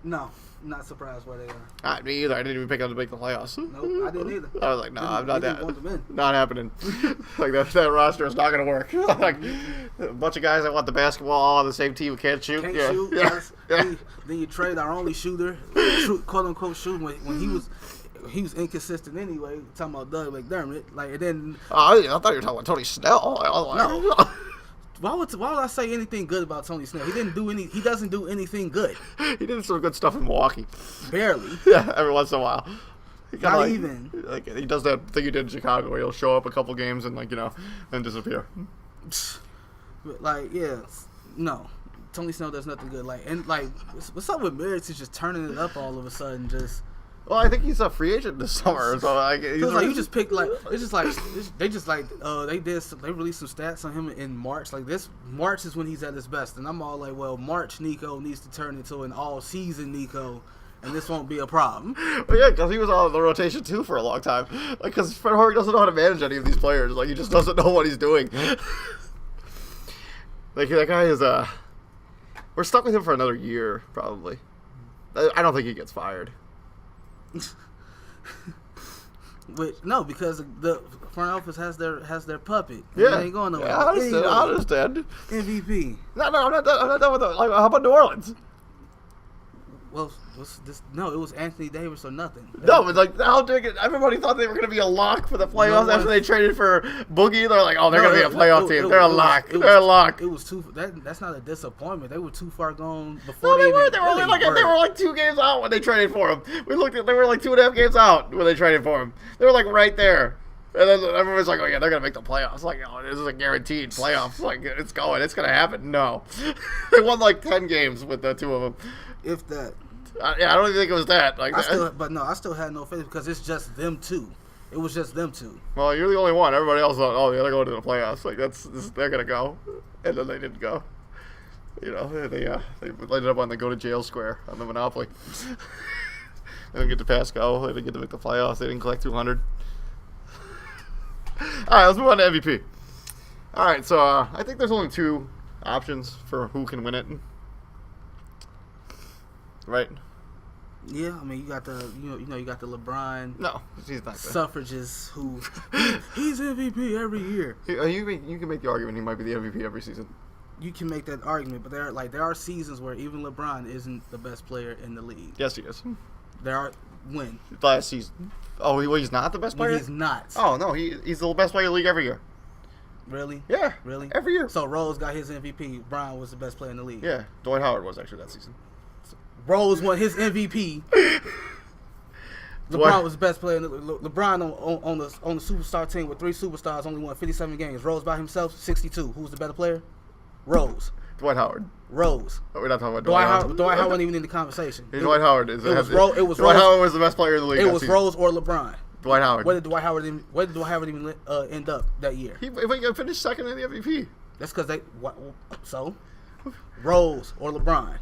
No, not surprised where they are. Me either. I didn't even pick them to make the playoffs. Nope, I didn't either. I was like, no, I'm not Didn't that. want them in. Not happening. Like that roster is not going to work. Like a bunch of guys that want the basketball all on the same team who can't shoot. Can't yeah. shoot. Yeah. Yeah. Then you trade our only shooter, quote unquote shooter, when he was inconsistent anyway. Talking about Doug McDermott, like, and then I thought you were talking about Tony Snell. I was like, No. why would I say anything good about Tony Snell? He doesn't do anything good. He did some good stuff in Milwaukee. Barely. Yeah, every once in a while. He kinda Not even. Like he does that thing he did in Chicago where he'll show up a couple games and then disappear. But like, yeah, no. Tony Snell does nothing good. Like, and like, what's up with Merritt just turning it up all of a sudden? Just Well, I think he's a free agent this summer, so like he's feels like you just picked like it's just like they released some stats on him in March. Like this March is when he's at his best, and I'm all like, well, March Nico needs to turn into an all season Nico, and this won't be a problem. Well, yeah, because he was on the rotation too for a long time. Like, because Fred Hoiberg doesn't know how to manage any of these players. Like, he just doesn't know what he's doing. Like, that guy is we're stuck with him for another year, probably. I don't think he gets fired. But no, because the front office has their puppet. Yeah, They ain't going nowhere. yeah, I understand. MVP. No, I'm not done with it. Like, how about New Orleans? Well, it was Anthony Davis or nothing. No, but like, how big? Everybody thought they were going to be a lock for the playoffs after they traded for Boogie. They're like, oh, they're going to be a playoff team. They're a lock. They're a lock. It was too. That's not a disappointment. They were too far gone No, before they were. even They were really they were like 2 games out when they traded for him. We looked at. They were like 2.5 games out when they traded for him. They were like right there. And then everyone's like, oh yeah, they're gonna make the playoffs. Like, oh, this is a guaranteed playoffs. Like, it's gonna happen. No, they won like 10 games with the 2 of them. If that. I don't even think it was that. Like, I still had no faith because it's just them two. It was just them two. well, you're the only one. Everybody else thought, oh yeah, they're going to the playoffs. Like they're gonna go, and then they didn't go. They ended up on the go to jail square on the Monopoly. They didn't get to Pasco. They didn't get to make the playoffs. They didn't collect 200. All right, let's move on to MVP. All right, so I think there's only 2 options for who can win it. Right? Yeah, I mean you got the you got the LeBron No, he's not good. suffragists who he's MVP every year. You can make the argument he might be the MVP every season. You can make that argument, but there are seasons where even LeBron isn't the best player in the league. Yes, he is. There are when Last season. Oh, he's not the best player? when he's not. Oh, no, he's the best player in the league every year. Really? Yeah. Really? Every year. So Rose got his MVP. Brown was the best player in the league. Yeah, Dwight Howard was actually that season. Rose won his MVP. LeBron was the best player. LeBron on the superstar team with 3 superstars only won 57 games. Rose by himself 62. Who's the better player? Rose. Dwight Howard. Rose. Oh, we're not talking about Dwight Howard wasn't even in the conversation. Dwight Howard is. Dwight Howard was the best player in the league. It that was season. Rose or LeBron. Dwight Howard. Where did Dwight Howard even end up that year? He finished second in the MVP. That's because so Rose or LeBron.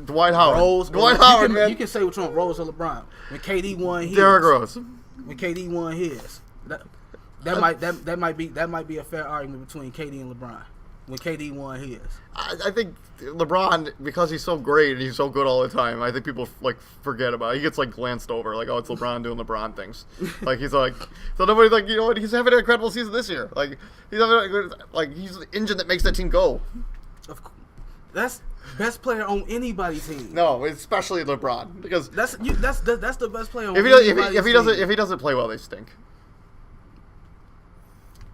Dwight Howard. Rose. Dwight Howard, you man. You can say which one, Rose or LeBron. When KD won his. Derrick Rose. When KD won his. That might be a fair argument between KD and LeBron. when KD won his. I think LeBron, because he's so great and he's so good all the time, I think people like forget about it. He gets like glanced over, like, oh, it's LeBron doing LeBron things. Like he's like, so nobody's like, you know what? He's having an incredible season this year. Like he's he's the engine that makes that team go. Of course. That's best player on anybody's team. No, especially LeBron, because that's the best player on anybody's team. If he doesn't play well, they stink.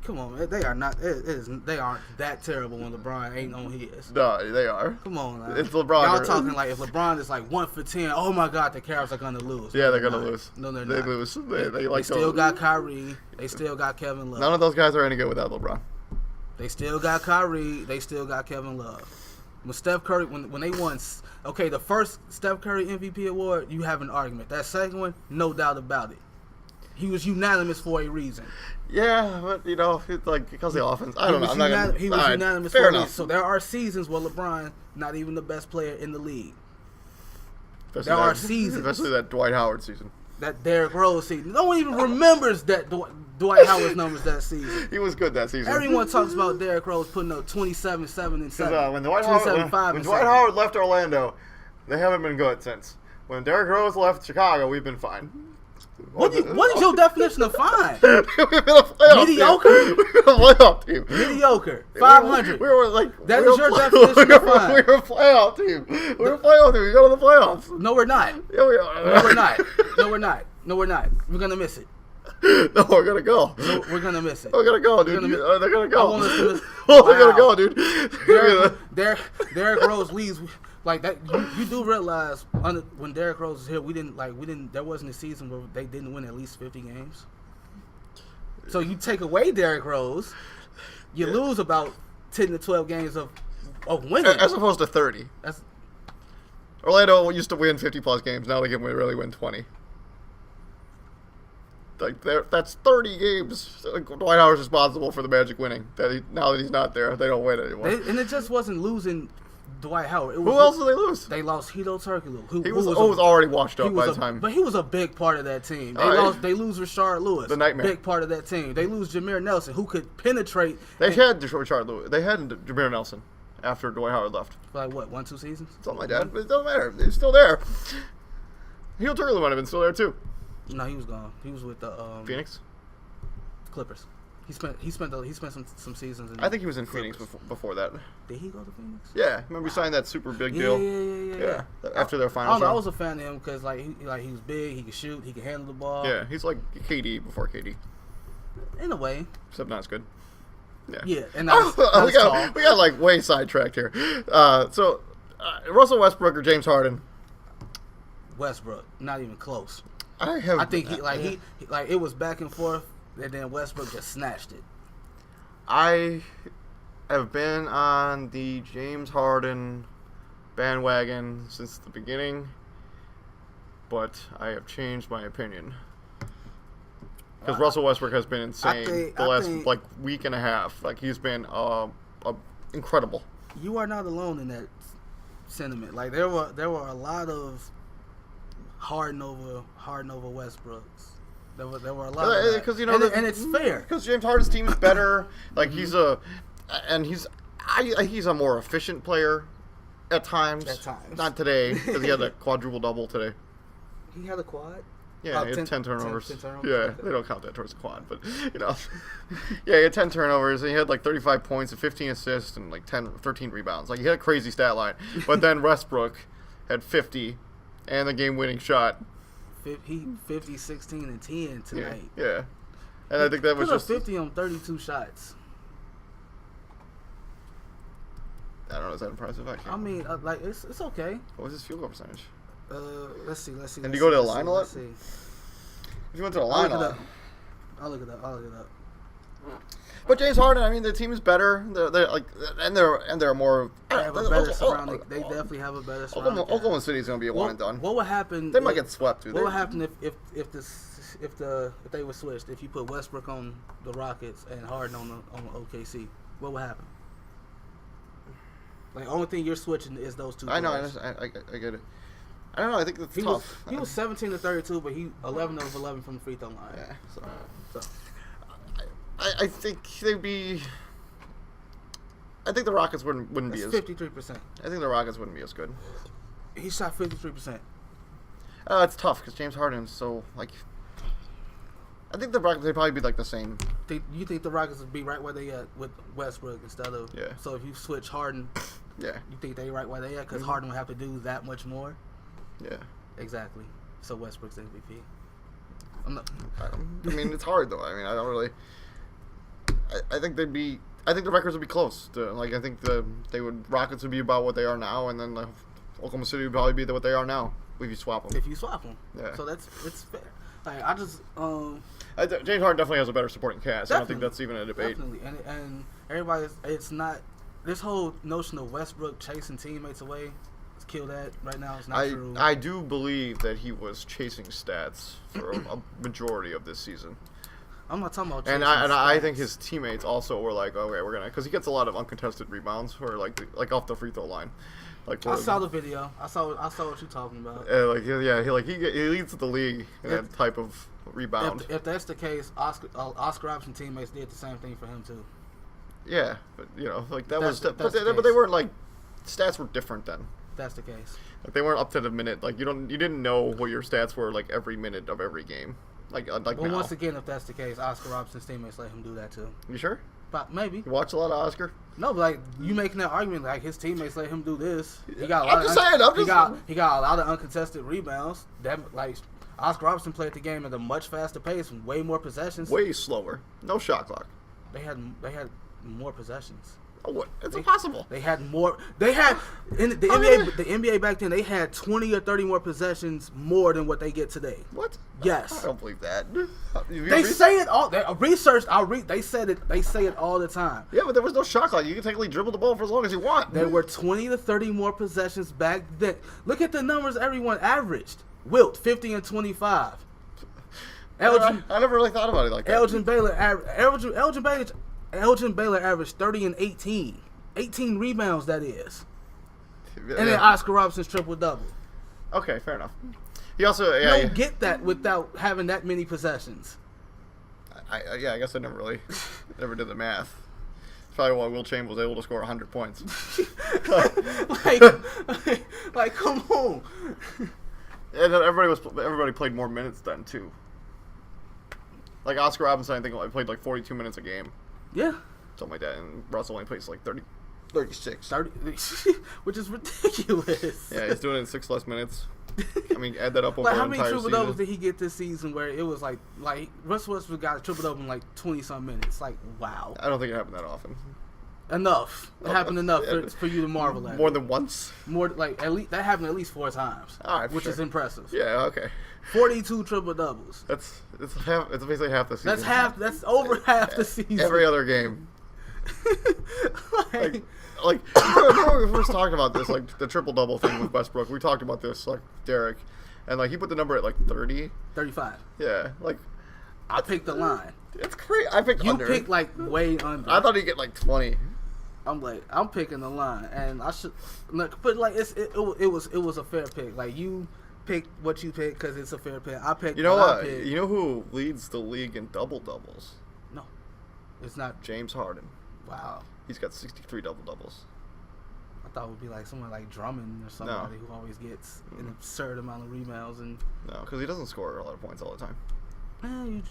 Come on, man. They are not. They aren't that terrible when LeBron ain't on his. No, they are. Come on, man. It's LeBron. Y'all talking like if LeBron is like 1 for 10. Oh my God, the Cavs are gonna lose. Yeah, they're gonna lose. No, they're not. They lose. They still got Kyrie. They still got Kevin Love. None of those guys are any good without LeBron. They still got Kyrie. They still got Kevin Love. When Steph Curry, when they won, okay, the first Steph Curry MVP award, you have an argument. That second one, no doubt about it. He was unanimous for a reason. Yeah, but you know, it's like because of the offense. I don't know. He was unanimous for a reason. So there are seasons where LeBron, not even the best player in the league. There are seasons, especially that Dwight Howard season. That Derrick Rose season. No one even remembers that Dwight Howard's numbers that season. He was good that season. Everyone talks about Derrick Rose putting up 27, 7, and 7. When Dwight Howard left Orlando, they haven't been good since. When Derrick Rose left Chicago, we've been fine. What is your definition of fine? We've been a playoff Mediocre? team. We've been a playoff team. Mediocre. 500. We were like that is your definition of fine. We were a playoff team. We were a playoff team. We go to the playoffs. No, we're not. Yeah, we are. No, we're not. No, we're not. No, we're not. We're gonna miss it. No, we're gonna go. No, we're gonna miss it. We're gonna go, dude. They're gonna go. I want us to miss. They're gonna go, dude. Derrick Rose leaves. Like that, you do realize when Derrick Rose was here, there wasn't a season where they didn't win at least 50 games. So you take away Derrick Rose, you lose about 10 to 12 games of winning, as opposed to 30. Orlando used to win 50+ games. Now they can really win 20. Like that's 30 games. Dwight Howard's responsible for the Magic winning. Now that he's not there, they don't win anymore. And it just wasn't losing Dwight Howard. Who else did they lose? They lost Hito Turkoglu. He was already washed up by the time. But he was a big part of that team. They lose Rashard Lewis. The nightmare. Big part of that team. They lose Jameer Nelson, who could penetrate. They had Rashard Lewis. They had Jameer Nelson after Dwight Howard left. Like what, 1-2 seasons? Something like that. But it doesn't matter. He's still there. Hito Turkoglu might have been still there too. No, he was gone. He was with the Phoenix Clippers. He spent some seasons. I think he was in Phoenix before that. Did he go to Phoenix? Yeah, remember he signed that super big deal. Yeah. After their finals. I don't know. I was a fan of him because he was big. He could shoot. He could handle the ball. Yeah, he's like KD before KD. In a way. Except not as good. Yeah, and we got like way sidetracked here. So Russell Westbrook or James Harden? Westbrook, not even close. I think he it was back and forth. And then Westbrook just snatched it. I have been on the James Harden bandwagon since the beginning, but I have changed my opinion. Because Russell Westbrook has been insane the last week and a half. Like he's been incredible. You are not alone in that sentiment. Like there were a lot of Harden over Westbrooks. There were a lot of because and it's fair because James Harden's team is better. Like he's a more efficient player at times. Not today because he had a quadruple double today. He had a quad. Yeah, he had 10 turnovers. 10 turnovers. Yeah, they don't count that towards the quad, but yeah, he had 10 turnovers and he had like 35 points and 15 assists and like 13 rebounds. Like he had a crazy stat line. But then Westbrook had 50 and the game-winning shot. 50, 16, and 10 tonight. Yeah. And I think that was just 50 on 32 shots. I don't know. Is that impressive? I mean, it's okay. What was his field goal percentage? Let's see. And do you go to the line a lot? Let's see. If you went to the line a lot. I'll look it up. But James Harden, I mean, the team is better. They're more. They have a better surrounding. They definitely have a better surrounding. Oklahoma City's going to be a one and done. What would happen? They might get swept. What would happen if they were switched? If you put Westbrook on the Rockets and Harden on OKC, what would happen? Like, the only thing you're switching is those two. I know. I get it. I don't know. I think that's tough. He was 17 to 32, but he 11 of 11 from the free throw line. Yeah. So. I think they'd be. I think the Rockets wouldn't be as. 53%. I think the Rockets wouldn't be as good. He shot 53%. It's tough because James Harden's so like. I think the Rockets would probably be like the same. You think the Rockets would be right where they at with Westbrook instead of? Yeah. So if you switch Harden, Yeah. you think they right where they at because Harden would have to do that much more. Yeah. Exactly. So Westbrook's MVP. I mean, it's hard though. I mean, I don't really. I think they'd be. I think the records would be close. I think Rockets would be about what they are now, and then Oklahoma City would probably be what they are now if you swap them. Yeah. So it's fair. Like I just James Harden definitely has a better supporting cast. I don't think that's even a debate. Definitely, and everybody's. It's not this whole notion of Westbrook chasing teammates away. Let's kill that right now. It's not true. I do believe that he was chasing stats for a majority of this season. I'm not talking about. And I think his teammates also were like, okay, we're gonna, because he gets a lot of uncontested rebounds or like off the free throw line. Like I saw the video. I saw what you're talking about. He leads the league in that type of rebound. If that's the case, Oscar Robertson teammates did the same thing for him too. Yeah, but That's but they weren't like stats were different then. That's the case. Like they weren't up to the minute. Like you didn't know what your stats were like every minute of every game. Like well, now. once again, if that's the case, Oscar Robertson's teammates let him do that too. You sure? But maybe. You watch a lot of Oscar? No, but like you making that argument, like his teammates let him do this. He got he got a lot of uncontested rebounds. That like Oscar Robertson played the game at a much faster pace and way more possessions. Way slower. No shot clock. They had more possessions. Oh, what? It's impossible. They had more. They had in the NBA. The NBA back then, they had 20 or 30 more possessions more than what they get today. What? Yes. I don't believe that. They say it all. Research. They said it. They say it all the time. Yeah, but there was no shot clock. You can technically dribble the ball for as long as you want. There were 20 to 30 more possessions back then. Look at the numbers everyone averaged. Wilt 50 and 25. I never really thought about it like that. Elgin Baylor averaged 30 and 18. 18 rebounds, that is. And then Oscar Robertson's triple-double. Okay, fair enough. He also... You don't get that without having that many possessions. I guess I never did the math. That's probably why Will Chamberlain was able to score 100 points. like, come on. And then everybody played more minutes then, too. Like Oscar Robertson, I think, played like 42 minutes a game. Yeah. Something like that. And Russell only plays like 36. 30, which is ridiculous. Yeah, he's doing it in 6 less minutes. I mean, add that up over how the many entire triple doubles season. did he get this season where it was like Russell Westbrook got a triple double in like 20-some minutes? Like, wow. I don't think it happened that often. Enough. It happened enough for you to marvel at. More than once? More like at least that happened at least 4 times. All right, which sure. is impressive. Yeah, okay. 42 triple doubles. It's basically half the season. That's over half the season. Every other game. like remember when we first talked about this, like the triple double thing with Westbrook. We talked about this, like Derek, and like he put the number at like 30, 35. Yeah, like I picked the line. It's crazy. I picked under. You picked like way under. I thought he'd get like 20. I'm picking the line, and I should look, but like it was a fair pick. Like you picked what you picked because it's a fair pick. I picked. You know what? what? You know who leads the league in double doubles? No, it's not James Harden. Wow. He's got 63 double doubles. I thought it would be like someone like Drummond or somebody who always gets an absurd amount of rebounds and. No, because he doesn't score a lot of points all the time.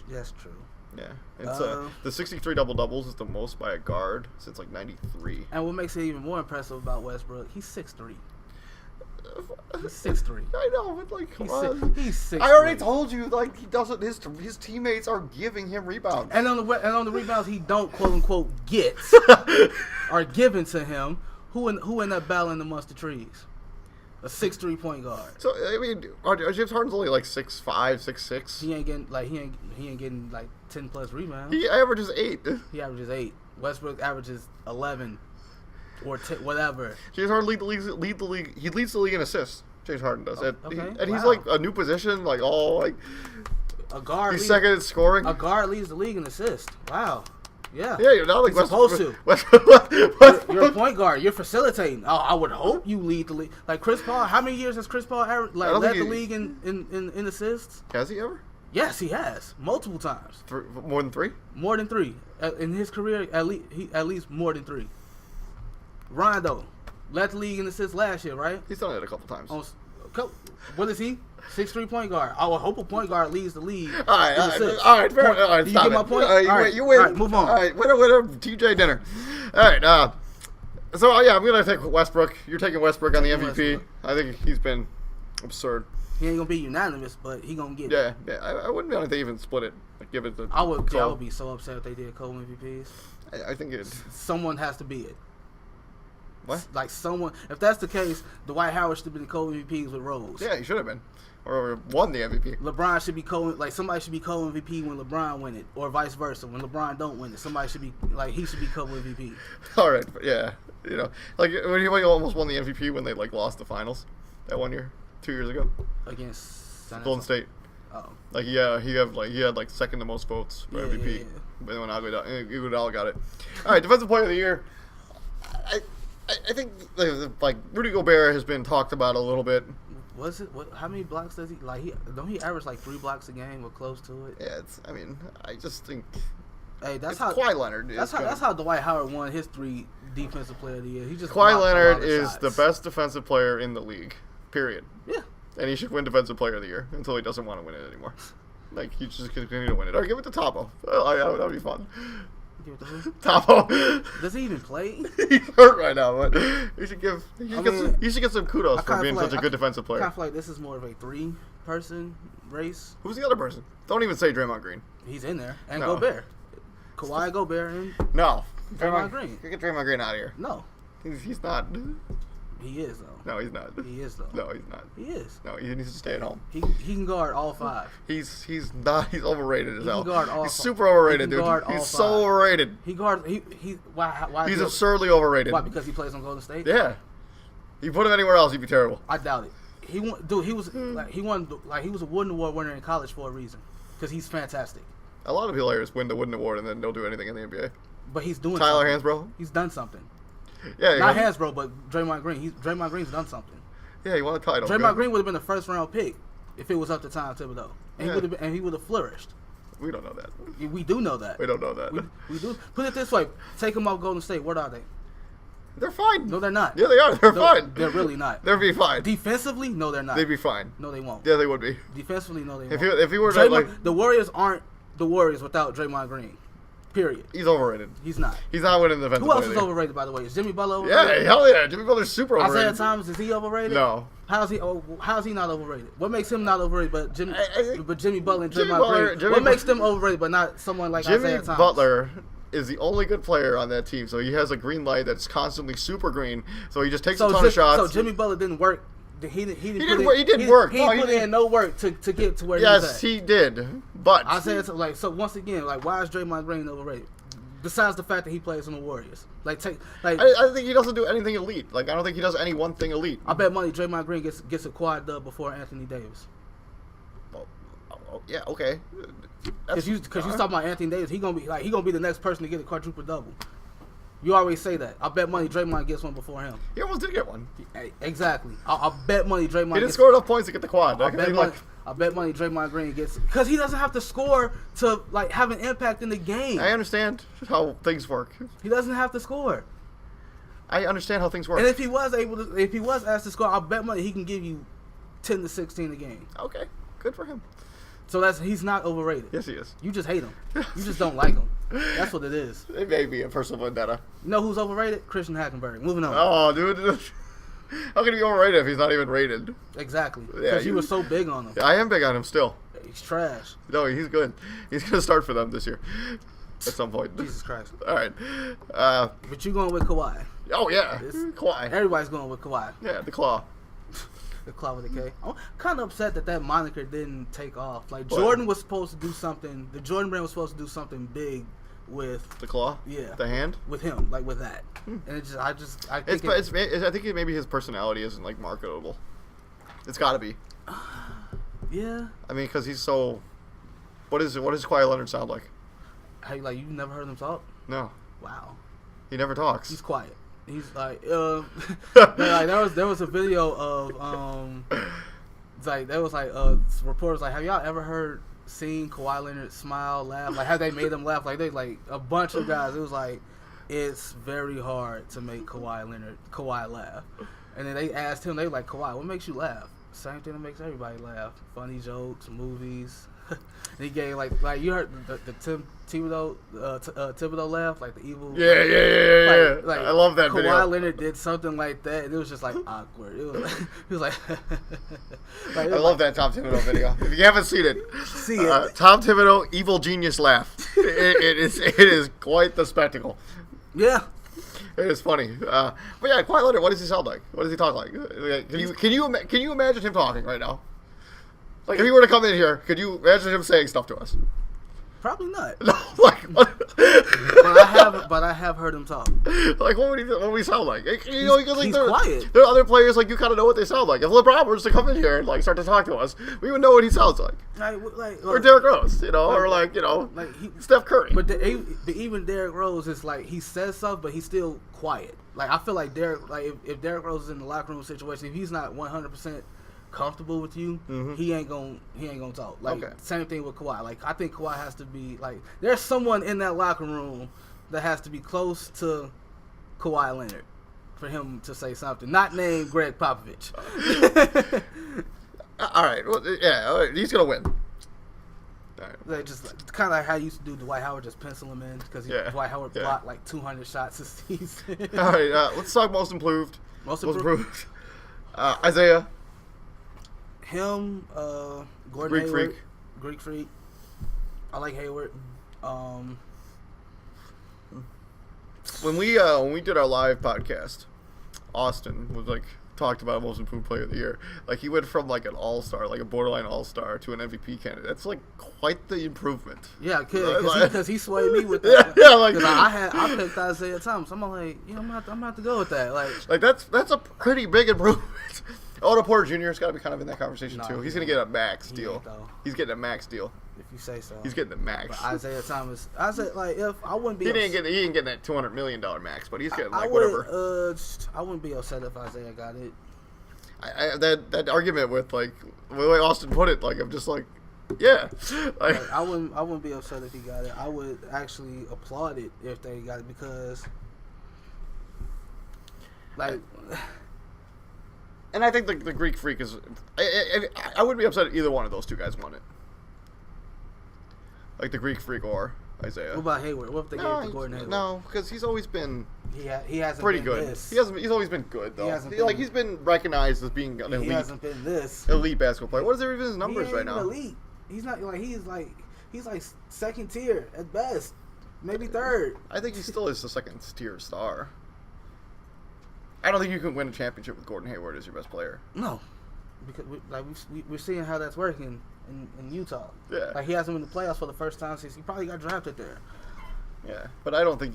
That's true. Yeah, it's the 63 double doubles is the most by a guard since like '93. And what makes it even more impressive about Westbrook, he's 6'3". He's 6'3". I know, but like, come on. He's 6'3". I already told you, like he doesn't. His teammates are giving him rebounds. And on the rebounds he don't quote unquote get are given to him. Who end up battling amongst the trees? A 6'3" point guard. So I mean, James Harden's only like 6'5", 6'6". He ain't getting like 10 plus rebounds. He averages 8. He averages 8. Westbrook averages 11 or 10, whatever. James Harden lead the league. He leads the league in assists. James Harden does. He's like a new position, like a guard. He's second in scoring. A guard leads the league in assists. Wow. Yeah. Yeah, you're not like supposed to. You're a point guard. You're facilitating. I would hope you lead the league. Like Chris Paul. How many years has Chris Paul led the league in assists? Has he ever? Yes, he has multiple times. More than 3? More than 3 in his career. At least more than 3. Rondo led the league in assists last year, right? He's done it a couple times. What is he? 6'3" point guard. I would hope a point guard leads the league. All right, fair. All right, Do you stop get it. my point? You win. All right, move on. All right, winner, TJ dinner. All right, so yeah, I'm gonna take Westbrook. You're taking Westbrook on the MVP. Westbrook. I think he's been absurd. He ain't gonna be unanimous, but he gonna get it. Yeah. I wouldn't be able to even split it. Like, give it the. I would Cole. be so upset if they did co-MVPs. I think it. Someone has to be it. What? Like someone. If that's the case, Dwight Howard should have been co-MVPs with Rose. Yeah, he should have been, or won the MVP. LeBron should be somebody should be co-MVP when LeBron win it, or vice versa. When LeBron don't win it, somebody should be he should be co-MVP. All right, yeah, like when he almost won the MVP when they lost the finals that 1 year, 2 years ago Against Golden State. Oh. Like he had second to most votes for MVP. Yeah. But when Iguodala got it. All right, defensive player of the year. I think Rudy Gobert has been talked about a little bit. Was it? How many blocks does he don't he average 3 blocks a game or close to it? Yeah, I just think. Hey, that's it's how Kawhi Leonard. That's how Dwight Howard won his 3 defensive player of the year. He just Kawhi blocked a lot Leonard of is shots. the best defensive player in the league. Period. Yeah. And he should win defensive player of the year until he doesn't want to win it anymore. He just continue to win it. Or give it to Topo. That would be fun. Give it to who? Topo. Does he even play? He's hurt right now, but he should get some kudos for being such a good defensive player. I kind of feel like this is more of a 3-person race. Who's the other person? Don't even say Draymond Green. He's in there. And No. Gobert. Kawhi, Gobert, and No. Draymond Green. Get Draymond Green out of here. No. He's not. He is, though. No, he's not. He is, though. No, he's not. He is. No, he needs to stay at home. He can guard all 5. He's not. He's overrated as He hell. can guard all He's five. super overrated, He can dude. guard all He's so 5. overrated. He guards. Why? He's is he- absurdly overrated. Why? Because he plays on Golden State. Yeah. You put him anywhere else, he'd be terrible. I doubt it. He was he was a Wooden Award winner in college for a reason, because he's fantastic. A lot of players win the Wooden Award and then don't do anything in the NBA. But he's doing Tyler something. Hansbrough. He's done something. Yeah. Not Hansbrough, but Draymond Green. Draymond Green's done something. Yeah, he won a title. Draymond Good. Green would have been a first-round pick if it was up to Tom Thibodeau, and he would have flourished. We don't know that. We do know that. We don't know that. We do. Put it this way: take them off Golden State. What are they? They're fine. No, they're not. Yeah, they are. They're No, fine. They're really not. They'd be fine. Defensively, no, they're not. They'd be fine. No, they won't. Yeah, they would be. Defensively, no, they won't. If he were to, Draymond, the Warriors aren't the Warriors without Draymond Green. Period. he's overrated. He's not. He's not winning the defensive Who else player is of the year. overrated, by the way? Is Jimmy Butler overrated? Yeah, hell yeah. Jimmy Butler's super overrated. Isaiah Thomas, is he overrated? No. How's he not overrated? What makes him not overrated? But Jimmy Butler and Jimmy Draymond Butler- Green. What makes them overrated, but not someone like Jimmy Isaiah Thomas? Butler is the only good player on that team, so he has a green light that's constantly super green. So he just takes a ton of shots. So Jimmy Butler didn't work. He did did work. He No, put he in no work to get to where he was Yes, at. he did. But So once again, why is Draymond Green overrated? Besides the fact that he plays on the Warriors, I think he doesn't do anything elite. I don't think he does any one thing elite. I bet money Draymond Green gets a quad dub before Anthony Davis. Yeah, okay. Because you talking about Anthony Davis, he gonna be the next person to get a quadruple double. You always say that. I bet money Draymond gets one before him. He almost did get one. Exactly. I bet money Draymond. He didn't score enough points to get the quad. I bet money Draymond Green gets, because he doesn't have to score to have an impact in the game. I understand how things work. He doesn't have to score. I understand how things work. And if he was asked to score, I bet money he can give you 10 to 16 a game. Okay, good for him. So he's not overrated. Yes, he is. You just hate him. You just don't like him. That's what it is. It may be a personal vendetta. You know who's overrated? Christian Hackenberg. Moving on. Oh, dude. How can he be overrated if he's not even rated? Exactly. Yeah, Because you were so big on him. I am big on him still. He's trash. No, he's good. He's going to start for them this year at some point. Jesus Christ. All right. But you going with Kawhi. Oh, yeah. It's- Kawhi. Everybody's going with Kawhi. Yeah, the claw. The Claw with a K. I'm kind of upset that moniker didn't take off. What? Jordan was supposed to do something. The Jordan brand was supposed to do something big with The claw? Yeah. The hand? with him, with that. And I think I think maybe his personality isn't marketable. It's got to be. yeah. I mean, because he's so. What does Kawhi Leonard sound like? Hey, you never heard him talk? No, Wow. he never talks. He's quiet. He's there was a video of there was reporters have y'all ever seen Kawhi Leonard smile, laugh? Have they made him laugh? They a bunch of guys. It was it's very hard to make Kawhi laugh. And then they asked him, they were like, Kawhi, what makes you laugh? Same thing that makes everybody laugh. Funny jokes, movies. And he gave like you heard the Tim Thibodeau laugh, like the evil. Yeah. Like, I love that Kawhi video. Leonard did something like that, and it was just like awkward. It was he was like, I love that Tom Thibodeau video. If you haven't seen it, see it. Tom Thibodeau evil genius laugh. It is quite the spectacle. Yeah. It is funny. But yeah, Kawhi Leonard, what does he sound like? What does he talk like? Can you imagine him talking right now? Like, if he were to come in here, could you imagine him saying stuff to us? Probably not. No, like, but I have heard him talk. Like, what would he sound like? You know, because, like, He's there quiet. are other players, like, you kind of know what they sound like. If LeBron were to come in here and, like, start to talk to us, we would know what he sounds like. Or Derrick Rose, you know, or, like, you know, Steph Curry. But even Derrick Rose is like, he says stuff, but he's still quiet. Like, I feel like if Derrick Rose is in the locker room situation, if he's not 100% comfortable with you, he ain't gonna talk. Like, same thing with Kawhi. Like, I think Kawhi has to be like, there's someone in that locker room that has to be close to Kawhi Leonard for him to say something. Not named Greg Popovich. All right. Well, yeah. All right. He's gonna win. All right. Like, just kind of like how you used to do Dwight Howard, just pencil him in because Dwight Howard blocked like 200 shots this season. All right. Let's talk most improved. Most improved. Isaiah. Him, Gordon Hayward, Greek Freak. I like Hayward. When we did our live podcast, Austin was like talked about most improved player of the year. Like, he went from like an all-star, like a borderline all-star, to an MVP candidate. That's like quite the improvement. Yeah, because he swayed me with that. Yeah, like I picked Isaiah Thomas. I'm like, I'm gonna have to go with that. Like that's a pretty big improvement. Otto Porter Jr. has got to be kind of in that conversation too. He's gonna get a max deal. He's getting a max deal. If you say so. He's getting a max. But Isaiah Thomas, if I wouldn't be. He didn't get that $200 million max, but he's getting whatever. I wouldn't be upset if Isaiah got it. That argument with like the way Austin put it, like I'm just like, yeah. Like, I wouldn't be upset if he got it. I would actually applaud it if they got it because, like. And I think the Greek Freak is. I wouldn't be upset if either one of those two guys won it. Like the Greek Freak or Isaiah. What about Hayward? What if they gave it to Gordon Hayward? No, because he's always been. He hasn't pretty been good. This. He's always been good though. He's been recognized as being an elite. He hasn't been this elite basketball player. What is there even his numbers right now? Elite. He's not like he's like second tier at best, maybe third. I think he still is the second tier star. I don't think you can win a championship with Gordon Hayward as your best player. No, because we're seeing how that's working in Utah. Yeah, like he hasn't been in the playoffs for the first time since he probably got drafted there. Yeah, but I think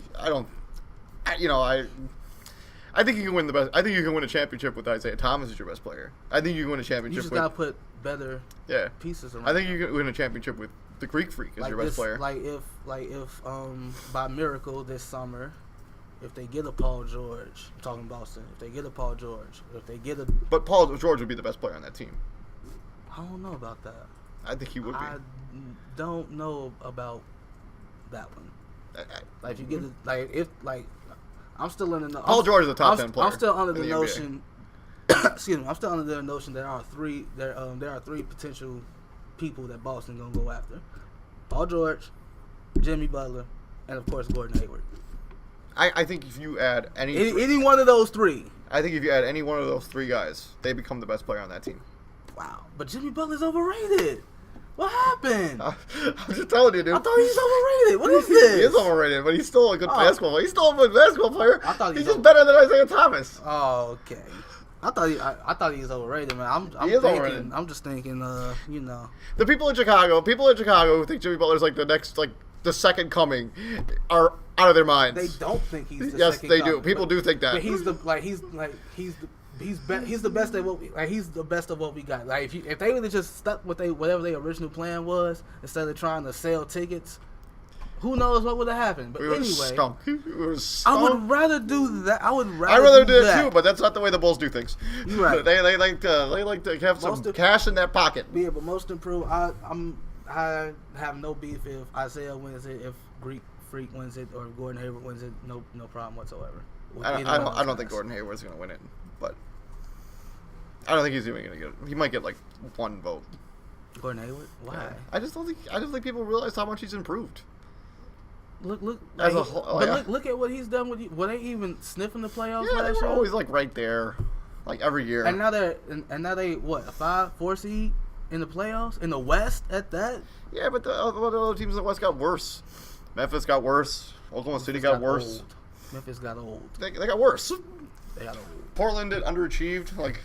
you can win the best. I think you can win a championship with Isaiah Thomas as your best player. I think you can win a championship. You just gotta put better pieces around. I think you can win a championship with the Greek Freak as your best player. Like if by miracle this summer, if they get a Paul George, I'm talking Boston. If they get a Paul George, but Paul George would be the best player on that team. I don't know about that. I think he would be. I don't know about that one. Like if you get I'm still in the. Paul George is a top 10 player. I'm still under the notion. Excuse me. I'm still under the notion there are three potential people that Boston gonna go after: Paul George, Jimmy Butler, and of course Gordon Hayward. I think if you add any one of those three, I think if you add any one of those three guys, they become the best player on that team. Wow, but Jimmy Butler's overrated. What happened? I'm just telling you, dude. I thought he was overrated. What is this? He is overrated, but he's still a good basketball player. He's still a good basketball player. I thought he's just better than Isaiah Thomas. Oh, okay. I thought he was overrated, man. Overrated. I'm just thinking, the people in Chicago who think Jimmy Butler's like the next, like the second coming, are out of their minds. They don't think he's the yes, second they coming, do. People do think that. But he's the best at what he's the best of what we got. Like if they would have just stuck with whatever their original plan was instead of trying to sell tickets, who knows what would have happened. But anyway, I would rather do that. I'd rather do that too, but that's not the way the Bulls do things. You're right. They like to have some cash in their pocket. Yeah, but most improved. I have no beef if Isaiah wins it, if Greek Freak wins it or Gordon Hayward wins it, no problem whatsoever. I don't think Gordon Hayward's going to win it, but I don't think he's even going to get it. He might get like 1 vote. Gordon Hayward? Why? Yeah. I just think people realize how much he's improved. Look, As like, a whole, but look at what he's done with. Were they even sniffing the playoffs Yeah, they last were year? always like right there, like every year. And now they what, a 5-4 seed in the playoffs in the West at that. Yeah, but the other teams in the West got worse. Memphis got worse. Oklahoma City got worse. Old. Memphis got old. They got worse. They got old. Portland did underachieved. Like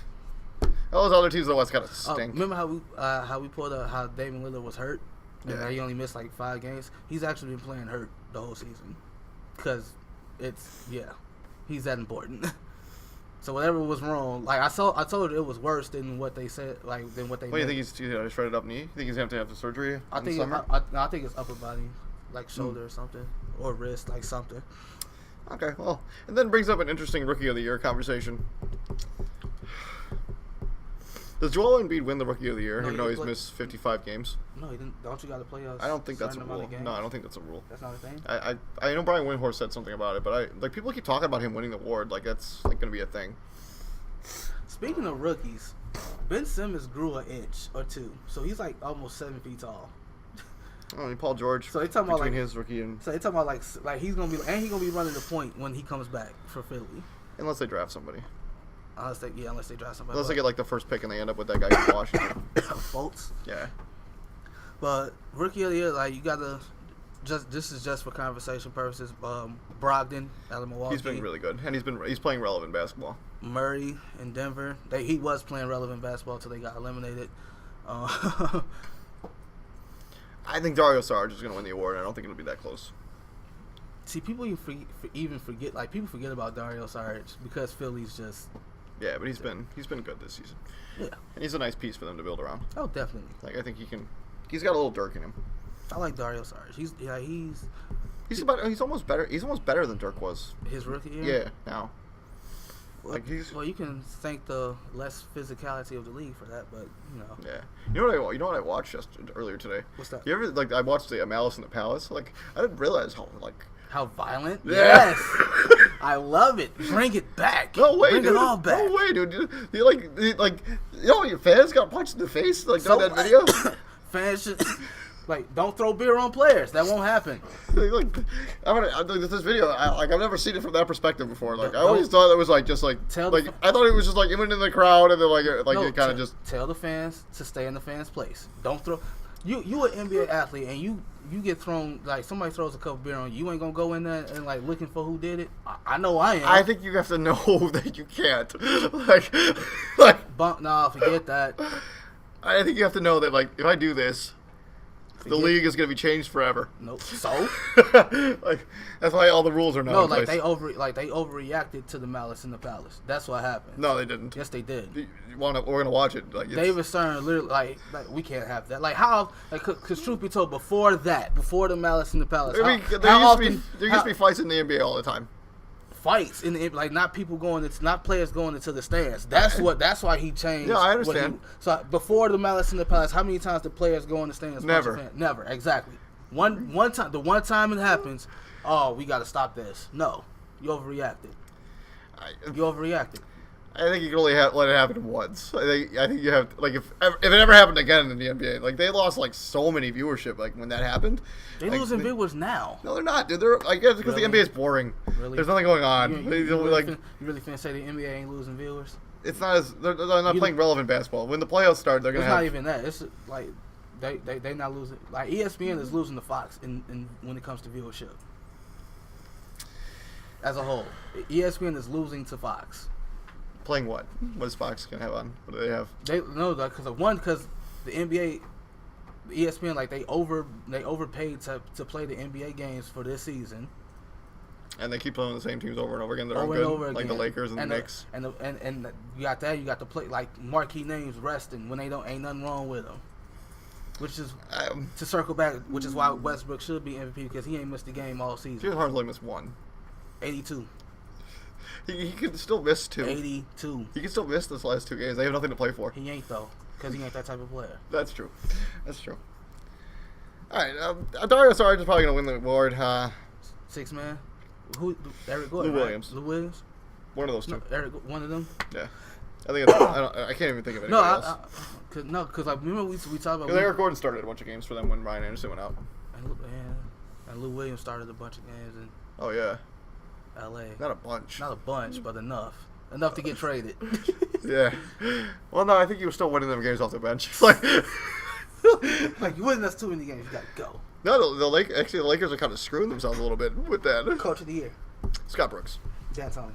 all those other teams in the West got to stink. Remember how we pulled up how Damian Lillard was hurt? And Yeah. he only missed like 5 games. He's actually been playing hurt the whole season. Because he's that important. So whatever was wrong, like I told you it was worse than what they said, like than what they. What do you think he's shredded up knee? You think he's going to have the surgery? I in think the summer? I think it's upper body, like shoulder or something, or wrist, like something. Okay, well, and then brings up an interesting Rookie of the Year conversation. Does Joel Embiid win the Rookie of the Year, No, even though he's like- missed 55 games? No, he didn't. Don't you got to play a I don't think that's a certain amount rule. of games? No, I don't think that's a rule. That's not a thing. I know Brian Windhorst said something about it, but like people keep talking about him winning the award, like that's like going to be a thing. Speaking of rookies, Ben Simmons grew an inch or 2, so he's like almost 7 feet tall. Oh, and Paul George. So they talking about between like his rookie and So they talking about like he's gonna be running the point when he comes back for Philly. unless they draft somebody, Unless they draft somebody. unless they get like the first pick and they end up with that guy from Washington. Bolts. Yeah. But Rookie of the Year, like you gotta this is just for conversation purposes. Brogdon out of Milwaukee. He's been really good, and he's playing relevant basketball. Murray in Denver. He was playing relevant basketball until they got eliminated. I think Dario Saric is going to win the award. I don't think it'll be that close. See, people even forget. Like people forget about Dario Saric because Philly's just. Yeah, but he's been good this season. Yeah. And he's a nice piece for them to build around. Oh, definitely. Like I think he's got a little Dirk in him. I like Dario Saric. He's almost better. He's almost better than Dirk was. His rookie year. Yeah. Now. Well, you can thank the less physicality of the league for that, but you know. Yeah. You know what I watched just earlier today? What's that? You ever I watched the Malice in the Palace. Like I didn't realize How violent? Yeah. Yes. I love it. Bring it back. No way, Bring dude. it all back. No way, dude. Your fans got punched in the face like So on that video. Fans should don't throw beer on players. That won't happen. This video. I've never seen it from that perspective before. Like I Don't- always thought it was I thought it was just like it went in the crowd and then it kind of just. Tell the fans to stay in the fans' place. Don't throw. You an NBA athlete and you get thrown somebody throws a cup of beer on you. You ain't gonna go in there and looking for who did it. I know I am. I think you have to know that you can't. Forget that. I think you have to know that if I do this, the league is gonna be changed forever. Nope. So that's why all the rules are now. they overreacted to the Malice in the Palace. That's what happened. No, they didn't. Yes, they did. We're gonna watch it. David Stern literally we can't have that. Because truth be told, before the Malice in the Palace, There used to be fights in the NBA all the time. Fights in the not people going. It's not players going into the stands. That's why he changed. Yeah, I understand. So before the Malice in the Palace, how many times did players go in the stands? Never. Never. Exactly. One time. The one time it happens. Oh, we got to stop this. No, you overreacted. I think you can only let it happen once. I think you have if it ever happened again in the NBA, they lost so many viewership when that happened. They losing viewers now. No, they're not, dude. They're because the NBA is boring. Really? There's nothing going on. You really finna say the NBA ain't losing viewers? It's not as they're not playing relevant basketball. When the playoffs start, they're gonna It's have. not even that. It's they not losing. ESPN is losing to Fox in when it comes to viewership. As a whole, ESPN is losing to Fox. Playing what? What is Fox gonna have on? What do they have? Because the NBA, the ESPN they overpaid to play the NBA games for this season. And they keep playing the same teams over and over again. They're Over good, and over like the again. Lakers and the Knicks. And you got that. You got to play marquee names resting when ain't nothing wrong with them. Which is to circle back, which is why Westbrook should be MVP because he ain't missed a game all season. James Harden's only missed one. 82. He can still miss 2. 82. He can still miss this last 2 games. They have nothing to play for. He ain't though, because he ain't that type of player. That's true. All right, Dario Saric is probably gonna win the award. 6 man. Who? Eric Gordon. Lou right? Williams. Lou Williams. One of those two. No, Eric. One of them. Yeah. I think it's, I can't even think of anybody else. Cause like remember we talked about. Because Eric Gordon started a bunch of games for them when Ryan Anderson went out. And Lou Williams started a bunch of games in Oh yeah. L.A. Not a bunch. Not a bunch, but enough to get traded. Yeah. Well, no, I think he was still winning them games off the bench. Like, like you winning us too many games, you gotta go. no, the Lakers are kind of screwing themselves a little bit with that. Coach of the year, Scott Brooks. D'Antoni.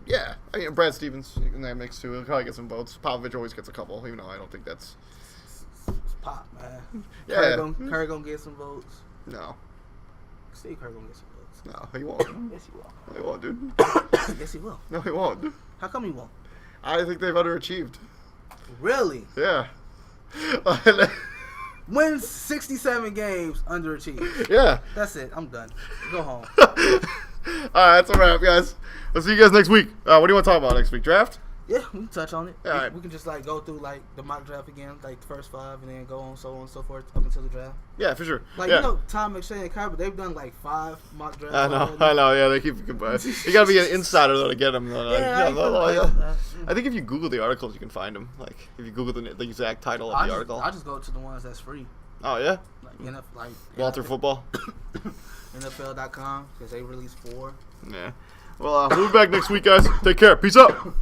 Yeah, I mean Brad Stevens in that mix too. He'll probably get some votes. Popovich always gets a couple, even though I don't think that's. It's Pop, man. Yeah. Curry gonna get some votes. No. Steve Kerr gonna get some votes. No, he won't. Yes, he will. No, he won't, dude. Yes, he will. No, he won't. How come he won't? I think they've underachieved. Really? Yeah. Wins 67 games, underachieved. Yeah. That's it. I'm done. Go home. All right, that's a wrap, guys. We'll see you guys next week. What do you want to talk about next week? Draft? Yeah, we can touch on it. All right. We can just like go through like the mock draft again, like the first 5, and then go on and so forth up until the draft. Yeah, for sure. Like yeah. you know, Tom McShay and Kyber, they've done like 5 mock drafts. I know. Yeah, they keep it combined. You gotta be an insider though to get them. I think if you Google the articles, you can find them. Like if you Google the exact title of the article. I just go to the ones that's free. Oh yeah. Like Walter Football. NFL.com because they release 4. Yeah. Well, we'll be back next week, guys. Take care. Peace out.